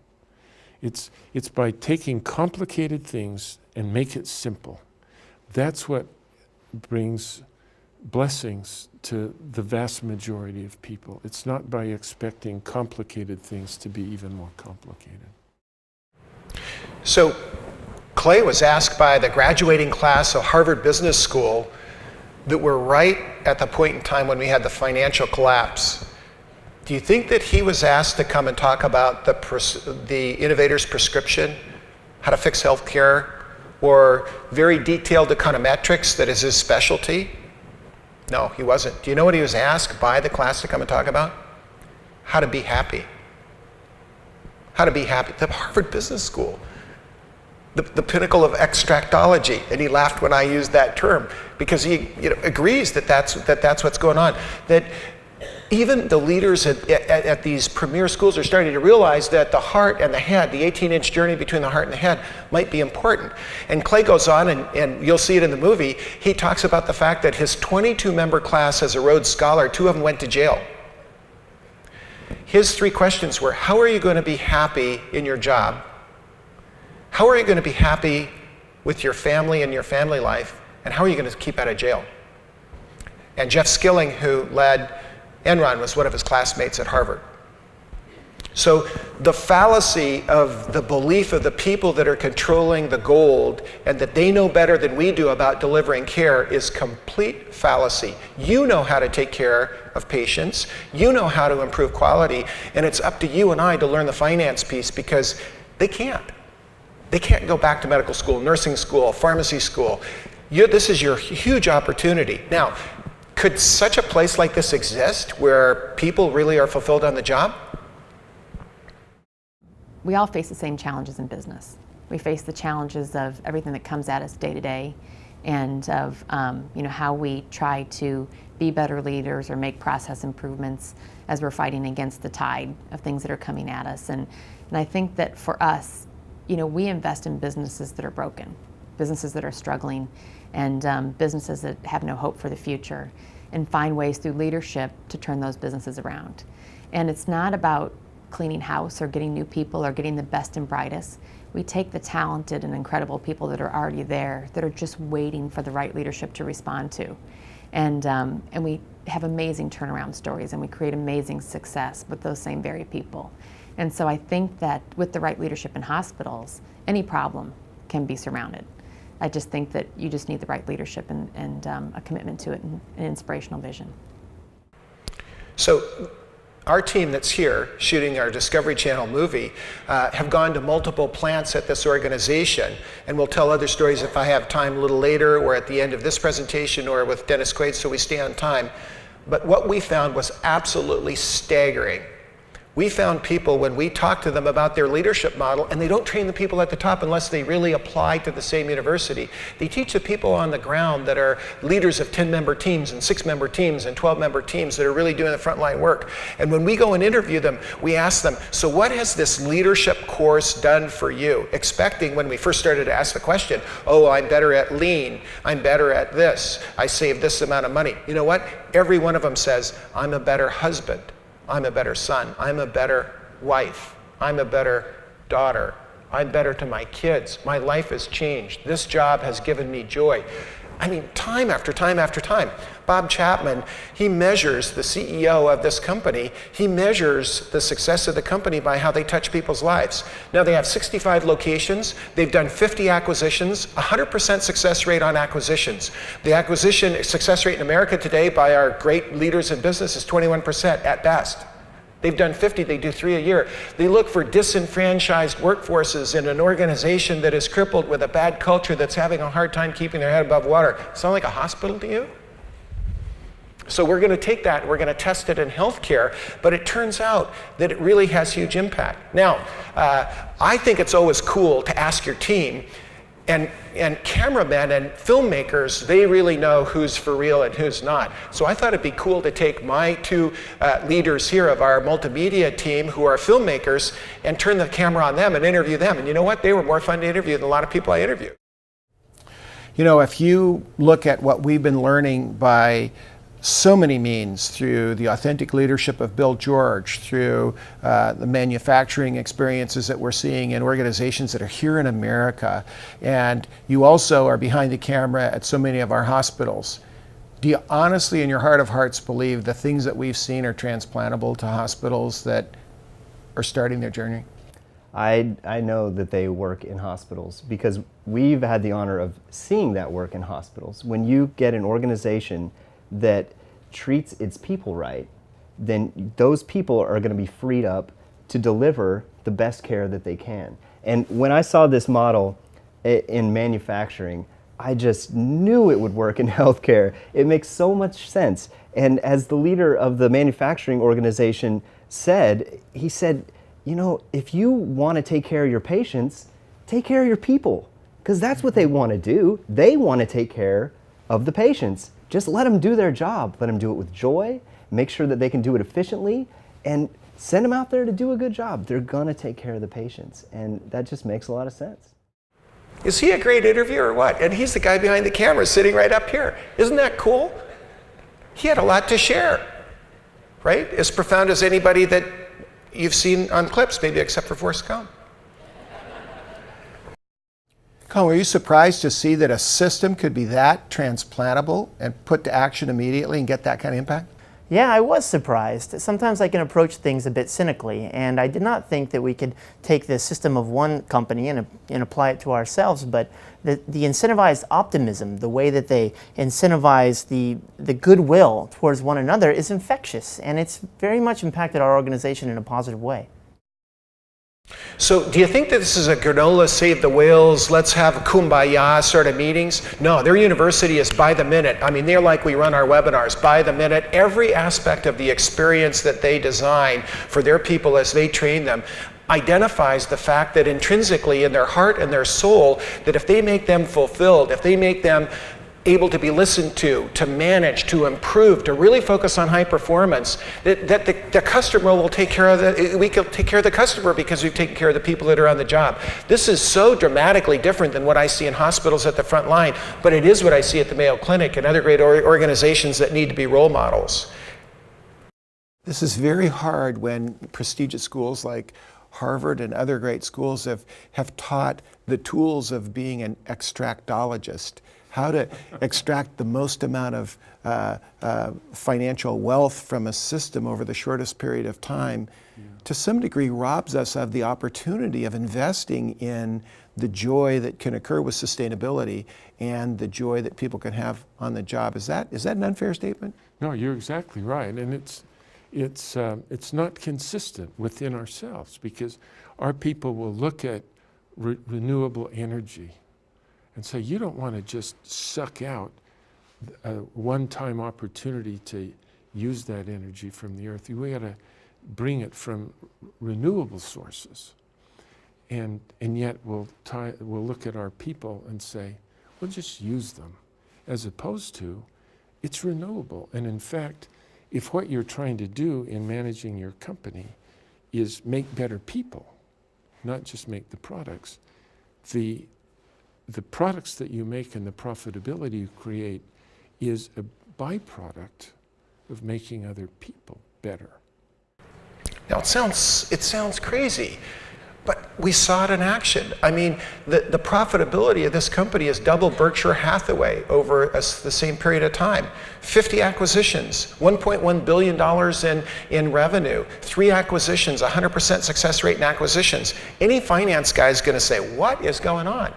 It's by taking complicated things and make it simple. That's what brings blessings to the vast majority of people. It's not by expecting complicated things to be even more complicated. So Clay was asked by the graduating class of Harvard Business School that were right at the point in time when we had the financial collapse. Do you think that he was asked to come and talk about the innovator's prescription, how to fix healthcare, or very detailed econometrics that is his specialty? No, he wasn't. Do you know what he was asked by the class to come and talk about? How to be happy. How to be happy. The Harvard Business School. The pinnacle of extractology, and he laughed when I used that term because he agrees that that's what's going on. That even the leaders at these premier schools are starting to realize that the heart and the head, the 18-inch journey between the heart and the head, might be important. And Clay goes on, and you'll see it in the movie, he talks about the fact that his 22-member class as a Rhodes Scholar, 2 of them went to jail. His 3 questions were, how are you going to be happy in your job? How are you going to be happy with your family and your family life? And how are you going to keep out of jail? And Jeff Skilling, who led Enron, was one of his classmates at Harvard. So the fallacy of the belief of the people that are controlling the gold and that they know better than we do about delivering care is complete fallacy. You know how to take care of patients, you know how to improve quality, and it's up to you and I to learn the finance piece, because they can't. They can't go back to medical school, nursing school, pharmacy school. This is your huge opportunity. Now, could such a place like this exist where people really are fulfilled on the job? We all face the same challenges in business. We face the challenges of everything that comes at us day to day, and of how we try to be better leaders or make process improvements as we're fighting against the tide of things that are coming at us. And I think that for us, we invest in businesses that are broken, businesses that are struggling, and businesses that have no hope for the future, and find ways through leadership to turn those businesses around. And it's not about cleaning house or getting new people or getting the best and brightest. We take the talented and incredible people that are already there, that are just waiting for the right leadership to respond to. And we have amazing turnaround stories, and we create amazing success with those same very people. And so I think that with the right leadership in hospitals, any problem can be surmounted. I just think that you just need the right leadership and a commitment to it and an inspirational vision. So our team that's here shooting our Discovery Channel movie have gone to multiple plants at this organization, and we'll tell other stories if I have time a little later or at the end of this presentation or with Dennis Quaid, so we stay on time. But what we found was absolutely staggering. We found people, when we talked to them about their leadership model, and they don't train the people at the top unless they really apply to the same university. They teach the people on the ground that are leaders of 10-member teams and 6-member teams and 12-member teams that are really doing the frontline work. And when we go and interview them, we ask them, so what has this leadership course done for you? Expecting, when we first started to ask the question, oh, I'm better at lean, I'm better at this, I save this amount of money. You know what? Every one of them says, I'm a better husband, I'm a better son, I'm a better wife, I'm a better daughter, I'm better to my kids, my life has changed, this job has given me joy. I mean, time after time after time. Bob Chapman, he measures, the CEO of this company, he measures the success of the company by how they touch people's lives. Now they have 65 locations, they've done 50 acquisitions, 100% success rate on acquisitions. The acquisition success rate in America today by our great leaders in business is 21% at best. They've done 50, they do 3 a year. They look for disenfranchised workforces in an organization that is crippled with a bad culture that's having a hard time keeping their head above water. Sound like a hospital to you? So we're going to take that and we're going to test it in healthcare, but it turns out that it really has huge impact. Now, I think it's always cool to ask your team, and cameramen and filmmakers, they really know who's for real and who's not. So I thought it'd be cool to take my two leaders here of our multimedia team who are filmmakers and turn the camera on them and interview them. And you know what? They were more fun to interview than a lot of people I interviewed. You know, if you look at what we've been learning by so many means, through the authentic leadership of Bill George, through the manufacturing experiences that we're seeing in organizations that are here in America, and you also are behind the camera at so many of our hospitals. Do you honestly, in your heart of hearts, believe the things that we've seen are transplantable to hospitals that are starting their journey? I know that they work in hospitals because we've had the honor of seeing that work in hospitals. When you get an organization that treats its people right, then those people are going to be freed up to deliver the best care that they can. And when I saw this model in manufacturing, I just knew it would work in healthcare. It makes so much sense. And as the leader of the manufacturing organization said, he said, you know, if you want to take care of your patients, take care of your people, because that's what they want to do. They want to take care of the patients. Just let them do their job. Let them do it with joy. Make sure that they can do it efficiently, and send them out there to do a good job. They're going to take care of the patients, and that just makes a lot of sense. Is he a great interviewer or what? And he's the guy behind the camera sitting right up here. Isn't that cool? He had a lot to share, right? As profound as anybody that you've seen on clips, maybe except for Forrest Gump. Colin, were you surprised to see that a system could be that transplantable and put to action immediately and get that kind of impact? Yeah, I was surprised. Sometimes I can approach things a bit cynically, and I did not think that we could take the system of one company and apply it to ourselves, but the incentivized optimism, the way that they incentivize the goodwill towards one another is infectious, and it's very much impacted our organization in a positive way. So do you think that this is a granola save the whales, let's have a kumbaya sort of meetings? No, their university is by the minute. I mean, they're like we run our webinars, by the minute. Every aspect of the experience that they design for their people as they train them identifies the fact that intrinsically in their heart and their soul, that if they make them fulfilled, if they make them able to be listened to manage, to improve, to really focus on high performance, that the customer will take care of we can take care of the customer because we've taken care of the people that are on the job. This is so dramatically different than what I see in hospitals at the front line, but it is what I see at the Mayo Clinic and other great organizations that need to be role models. This is very hard when prestigious schools like Harvard and other great schools have taught the tools of being an extractologist, how to extract the most amount of financial wealth from a system over the shortest period of time, to some degree robs us of the opportunity of investing in the joy that can occur with sustainability and the joy that people can have on the job. Is that an unfair statement? No, you're exactly right, and it's not consistent within ourselves, because our people will look at renewable energy and say, you don't want to just suck out a one-time opportunity to use that energy from the earth. We got to bring it from renewable sources. And yet we'll look at our people and say, we'll just use them, as opposed to, it's renewable. And in fact, if what you're trying to do in managing your company is make better people, not just make the products, the products that you make and the profitability you create is a byproduct of making other people better. Now it sounds crazy, but we saw it in action. I mean, the profitability of this company is double Berkshire Hathaway over the same period of time. 50 acquisitions, $1.1 billion in revenue, 3 acquisitions, 100% success rate in acquisitions. Any finance guy is going to say, what is going on?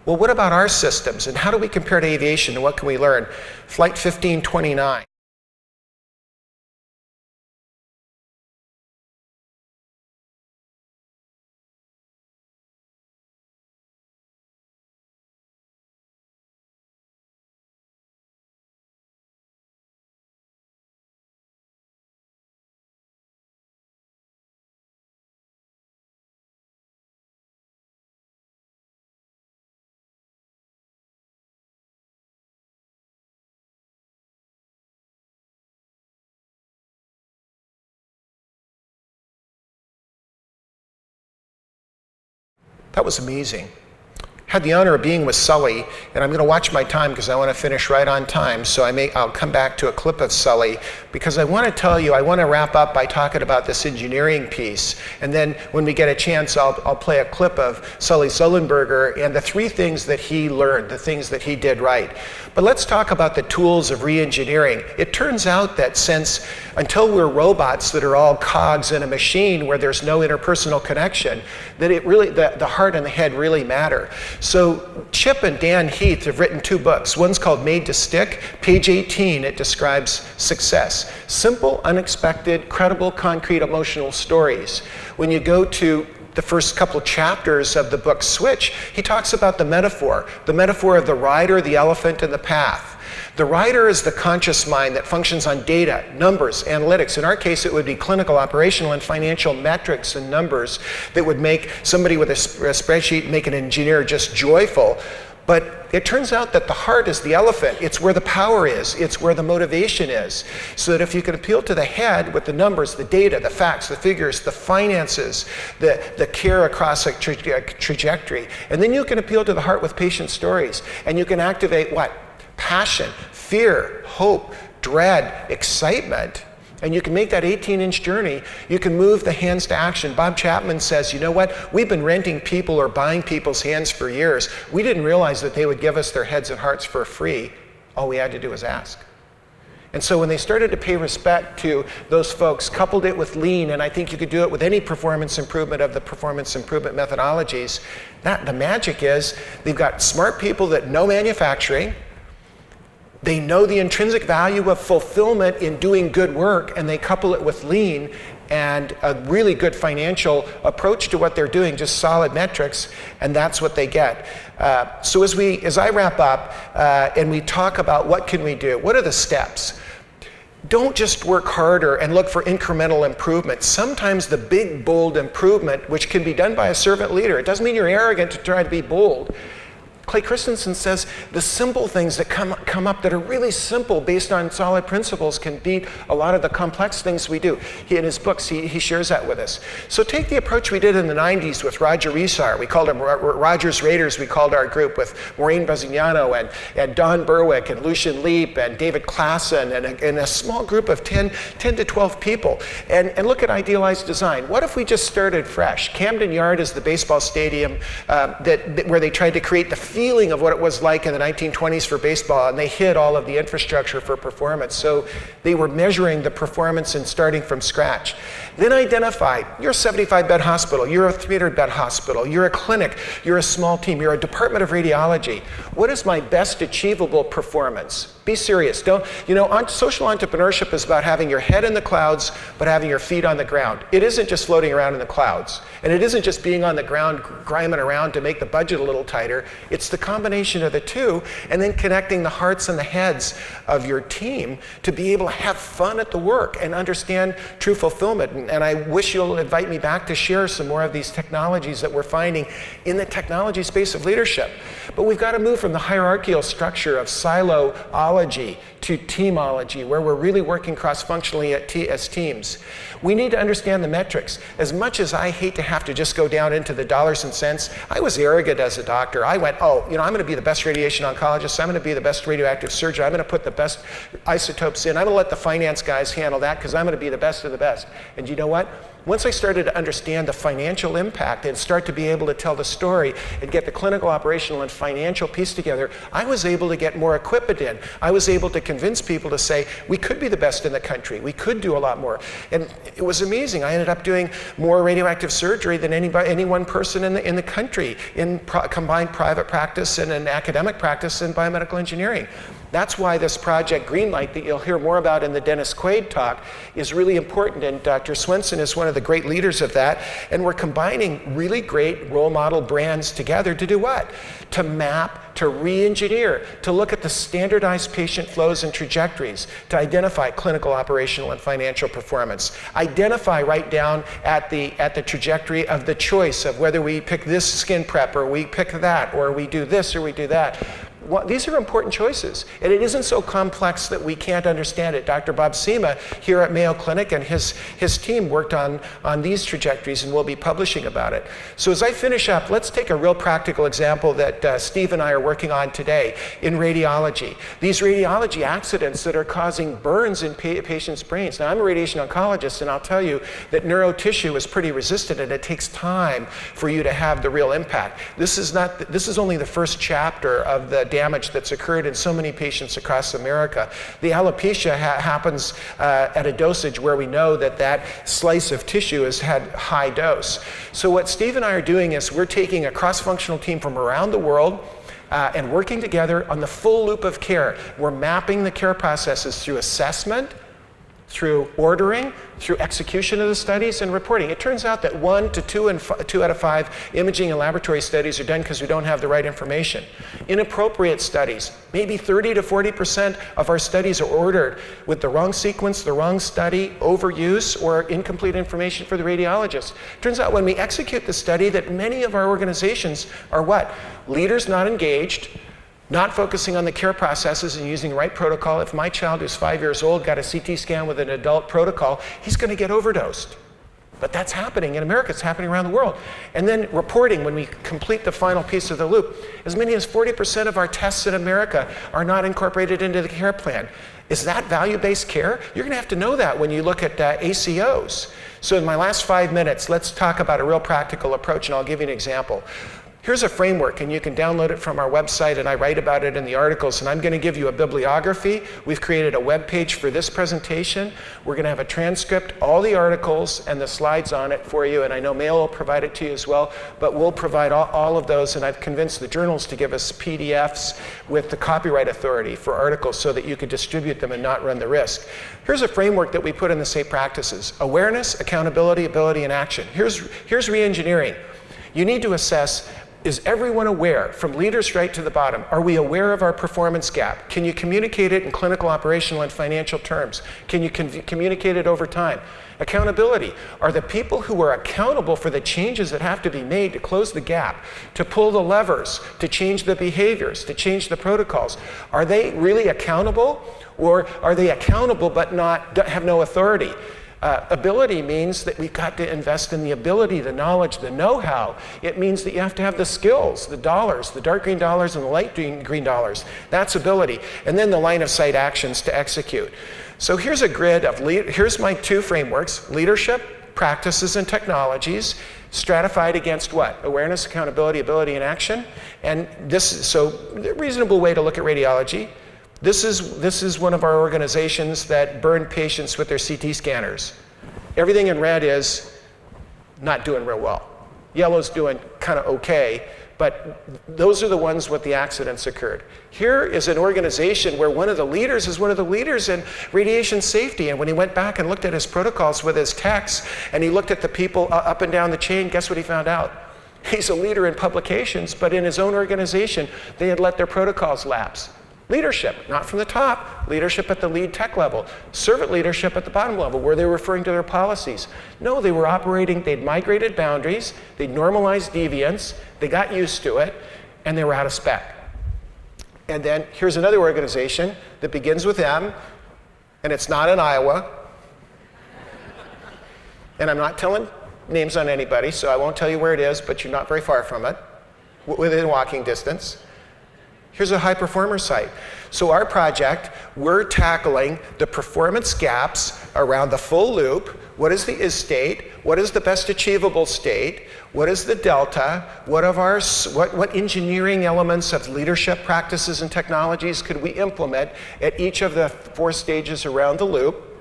Well, what about our systems, and how do we compare to aviation, and what can we learn? Flight 1529. That was amazing. Had the honor of being with Sully, and I'm going to watch my time because I want to finish right on time, so I'll come back to a clip of Sully, because I want to tell you, I want to wrap up by talking about this engineering piece, and then when we get a chance, I'll play a clip of Sully Sullenberger and the 3 things that he learned, the things that he did right. But let's talk about the tools of re-engineering. It turns out that until we're robots that are all cogs in a machine where there's no interpersonal connection, that it really, the heart and the head really matter. So Chip and Dan Heath have written 2 books. One's called Made to Stick. Page 18, it describes success. Simple, unexpected, credible, concrete, emotional stories. When you go to the first couple chapters of the book Switch, he talks about the metaphor of the rider, the elephant, and the path. The rider is the conscious mind that functions on data, numbers, analytics. In our case, it would be clinical, operational, and financial metrics and numbers that would make somebody with a spreadsheet, make an engineer just joyful. But it turns out that the heart is the elephant. It's where the power is. It's where the motivation is. So that if you can appeal to the head with the numbers, the data, the facts, the figures, the finances, the care across a trajectory, and then you can appeal to the heart with patient stories, and you can activate what? Passion, fear, hope, dread, excitement. And you can make that 18-inch journey. You can move the hands to action. Bob Chapman says, you know what? We've been renting people or buying people's hands for years. We didn't realize that they would give us their heads and hearts for free. All we had to do was ask. And so when they started to pay respect to those folks, coupled it with lean, and I think you could do it with any performance improvement of the performance improvement methodologies, the magic is they've got smart people that know manufacturing, they know the intrinsic value of fulfillment in doing good work, and they couple it with lean and a really good financial approach to what they're doing, just solid metrics, and that's what they get. So as I wrap up and we talk about what can we do, what are the steps? Don't just work harder and look for incremental improvement. Sometimes the big, bold improvement, which can be done by a servant leader, it doesn't mean you're arrogant to try to be bold. Clay Christensen says the simple things that come up that are really simple based on solid principles can beat a lot of the complex things we do. In his books, he shares that with us. So take the approach we did in the 90s with Roger Resar. We called him Roger's Raiders, we called our group, with Maureen Bazignano and Don Berwick and Lucian Leap and David Klassen and a small group of 10 to 12 people. And look at idealized design. What if we just started fresh? Camden Yard is the baseball stadium where they tried to create the feeling of what it was like in the 1920s for baseball, and they hid all of the infrastructure for performance. So they were measuring the performance and starting from scratch. Then identify, you're a 75-bed hospital, you're a 300-bed hospital, you're a clinic, you're a small team, you're a department of radiology. What is my best achievable performance? Be serious. Social entrepreneurship is about having your head in the clouds, but having your feet on the ground. It isn't just floating around in the clouds. And it isn't just being on the ground, grinding around to make the budget a little tighter. It's the combination of the two, and then connecting the hearts and the heads of your team to be able to have fun at the work and understand true fulfillment. And I wish you'll invite me back to share some more of these technologies that we're finding in the technology space of leadership. But we've got to move from the hierarchical structure of siloology to teamology, where we're really working cross-functionally as teams. We need to understand the metrics. As much as I hate to have to just go down into the dollars and cents, I was arrogant as a doctor. I went, I'm going to be the best radiation oncologist, I'm going to be the best radioactive surgeon, I'm going to put the best isotopes in, I'm going to let the finance guys handle that because I'm going to be the best of the best. And you know what? Once I started to understand the financial impact and start to be able to tell the story and get the clinical, operational, and financial piece together, I was able to get more equipment in. I was able to convince people to say, we could be the best in the country. We could do a lot more. And it was amazing. I ended up doing more radioactive surgery than any one person in the country in combined private practice and an academic practice in biomedical engineering. That's why this project Greenlight, that you'll hear more about in the Dennis Quaid talk, is really important, and Dr. Swenson is one of the great leaders of that, and we're combining really great role model brands together to do what? To map, to re-engineer, to look at the standardized patient flows and trajectories, to identify clinical, operational, and financial performance. Identify right down at the trajectory of the choice of whether we pick this skin prep or we pick that, or we do this or we do that. These are important choices, and it isn't so complex that we can't understand it. Dr. Bob Seema here at Mayo Clinic and his team worked on these trajectories, and we'll be publishing about it. So as I finish up, let's take a real practical example that Steve and I are working on today in radiology. These radiology accidents that are causing burns in patients' brains. Now, I'm a radiation oncologist, and I'll tell you that neurotissue is pretty resistant, and it takes time for you to have the real impact. This is only the first chapter of the damage that's occurred in so many patients across America. The alopecia happens at a dosage where we know that slice of tissue has had high dose. So what Steve and I are doing is we're taking a cross-functional team from around the world and working together on the full loop of care. We're mapping the care processes through assessment, through ordering, through execution of the studies, and reporting. It turns out that 1 to 2 out of 5 imaging and laboratory studies are done because we don't have the right information. Inappropriate studies, maybe 30 to 40% of our studies are ordered with the wrong sequence, the wrong study, overuse, or incomplete information for the radiologist. Turns out when we execute the study that many of our organizations are what? Leaders not engaged, not focusing on the care processes and using the right protocol. If my child who's 5 years old got a CT scan with an adult protocol, he's going to get overdosed. But that's happening in America, it's happening around the world. And then reporting, when we complete the final piece of the loop, as many as 40% of our tests in America are not incorporated into the care plan. Is that value-based care? You're going to have to know that when you look at ACOs. So in my last 5 minutes, let's talk about a real practical approach, and I'll give you an example. Here's a framework, and you can download it from our website, and I write about it in the articles, and I'm going to give you a bibliography. We've created a web page for this presentation. We're going to have a transcript, all the articles, and the slides on it for you, and I know Mayo will provide it to you as well, but we'll provide all of those, and I've convinced the journals to give us PDFs with the copyright authority for articles so that you could distribute them and not run the risk. Here's a framework that we put in the safe practices: awareness, accountability, ability, and action. Here's re-engineering. You need to assess, is everyone aware, from leaders right to the bottom? Are we aware of our performance gap? Can you communicate it in clinical, operational, and financial terms? Can you communicate it over time? Accountability. Are the people who are accountable for the changes that have to be made to close the gap, to pull the levers, to change the behaviors, to change the protocols, are they really accountable? Or are they accountable but have no authority? Ability means that we've got to invest in the ability, the knowledge, the know-how. It means that you have to have the skills, the dollars, the dark green dollars and the light green dollars. That's ability. And then the line of sight actions to execute. So here's a grid of, here's my two frameworks: leadership, practices, and technologies, stratified against what? Awareness, accountability, ability, and action. And so a reasonable way to look at radiology. This is one of our organizations that burned patients with their CT scanners. Everything in red is not doing real well. Yellow's doing kind of okay, but those are the ones with the accidents occurred. Here is an organization where one of the leaders is one of the leaders in radiation safety, and when he went back and looked at his protocols with his techs, and he looked at the people up and down the chain, guess what he found out? He's a leader in publications, but in his own organization, they had let their protocols lapse. Leadership, not from the top, leadership at the lead tech level. Servant leadership at the bottom level, where they were referring to their policies. No, they were operating, they'd migrated boundaries, they'd normalized deviance, they got used to it, and they were out of spec. And then here's another organization that begins with M, and it's not in Iowa. And I'm not telling names on anybody, so I won't tell you where it is, but you're not very far from it, within walking distance. Here's a high performer site. So our project, we're tackling the performance gaps around the full loop. What is the is state? What is the best achievable state? What is the delta? What engineering elements of leadership practices and technologies could we implement at each of the 4 stages around the loop?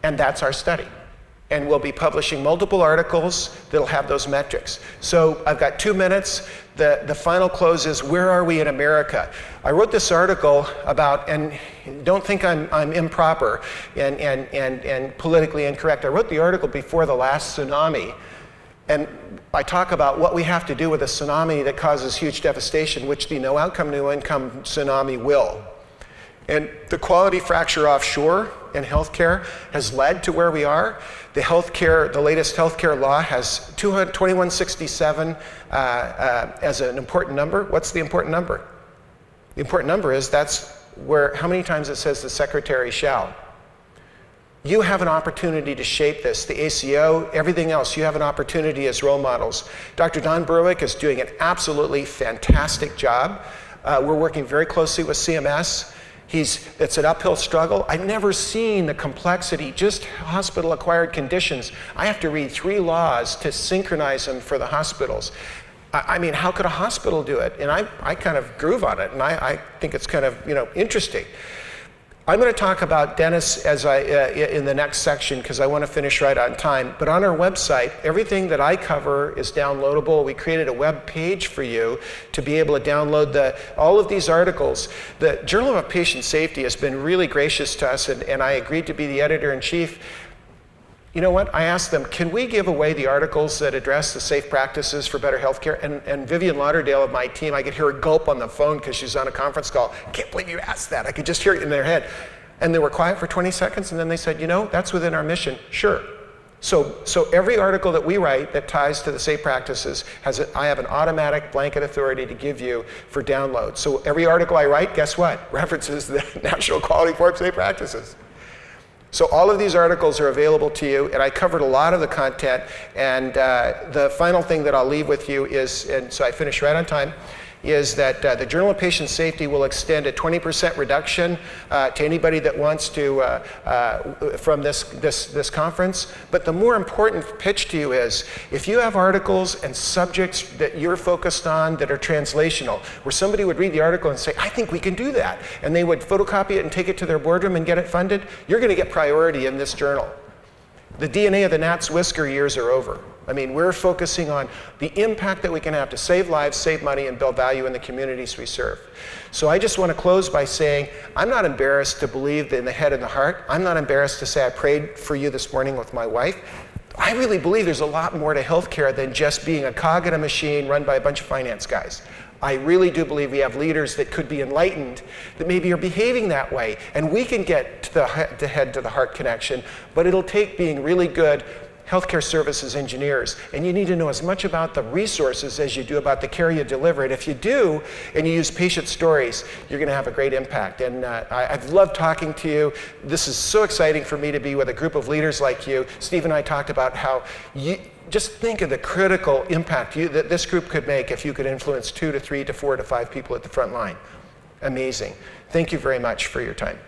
And that's our study. And we'll be publishing multiple articles that'll have those metrics. So I've got 2 minutes. The final close is, where are we in America? I wrote this article about, and don't think I'm improper and politically incorrect. I wrote the article before the last tsunami. And I talk about what we have to do with a tsunami that causes huge devastation, which the no outcome, no income tsunami will. And the quality fracture offshore in healthcare has led to where we are. The latest healthcare law has 2167 as an important number. What's the important number? The important number is how many times it says the secretary shall. You have an opportunity to shape this. The ACO, everything else, you have an opportunity as role models. Dr. Don Berwick is doing an absolutely fantastic job. We're working very closely with CMS. It's an uphill struggle. I've never seen the complexity, just hospital-acquired conditions. I have to read 3 laws to synchronize them for the hospitals. I mean, how could a hospital do it? And I kind of groove on it, and I think it's kind of interesting. I'm going to talk about Dennis in the next section because I want to finish right on time. But on our website, everything that I cover is downloadable. We created a web page for you to be able to download all of these articles. The Journal of Patient Safety has been really gracious to us, and I agreed to be the editor-in-chief. You know what? I asked them, can we give away the articles that address the safe practices for better healthcare? And Vivian Lauderdale of my team, I could hear her gulp on the phone because she's on a conference call. I can't believe you asked that. I could just hear it in their head. And they were quiet for 20 seconds, and then they said, that's within our mission. Sure. So every article that we write that ties to the safe practices, I have an automatic blanket authority to give you for download. So every article I write, guess what? References the National Quality Board Safe Practices. So all of these articles are available to you, and I covered a lot of the content. And the final thing that I'll leave with you is, and so I finish right on time, is that the Journal of Patient Safety will extend a 20% reduction to anybody that wants to from this conference. But the more important pitch to you is, if you have articles and subjects that you're focused on that are translational, where somebody would read the article and say, I think we can do that, and they would photocopy it and take it to their boardroom and get it funded, you're going to get priority in this journal. The DNA of the gnat's whisker years are over. I mean, we're focusing on the impact that we can have to save lives, save money, and build value in the communities we serve. So I just want to close by saying, I'm not embarrassed to believe in the head and the heart. I'm not embarrassed to say I prayed for you this morning with my wife. I really believe there's a lot more to healthcare than just being a cog in a machine run by a bunch of finance guys. I really do believe we have leaders that could be enlightened, that maybe are behaving that way, and we can get to the head to the heart connection, but it'll take being really good healthcare services engineers, and you need to know as much about the resources as you do about the care you deliver. And if you do, and you use patient stories, you're going to have a great impact. And I've loved talking to you. This is so exciting for me to be with a group of leaders like you. Steve and I talked about how just think of the critical impact that this group could make if you could influence 2 to 3 to 4 to 5 people at the front line. Amazing. Thank you very much for your time.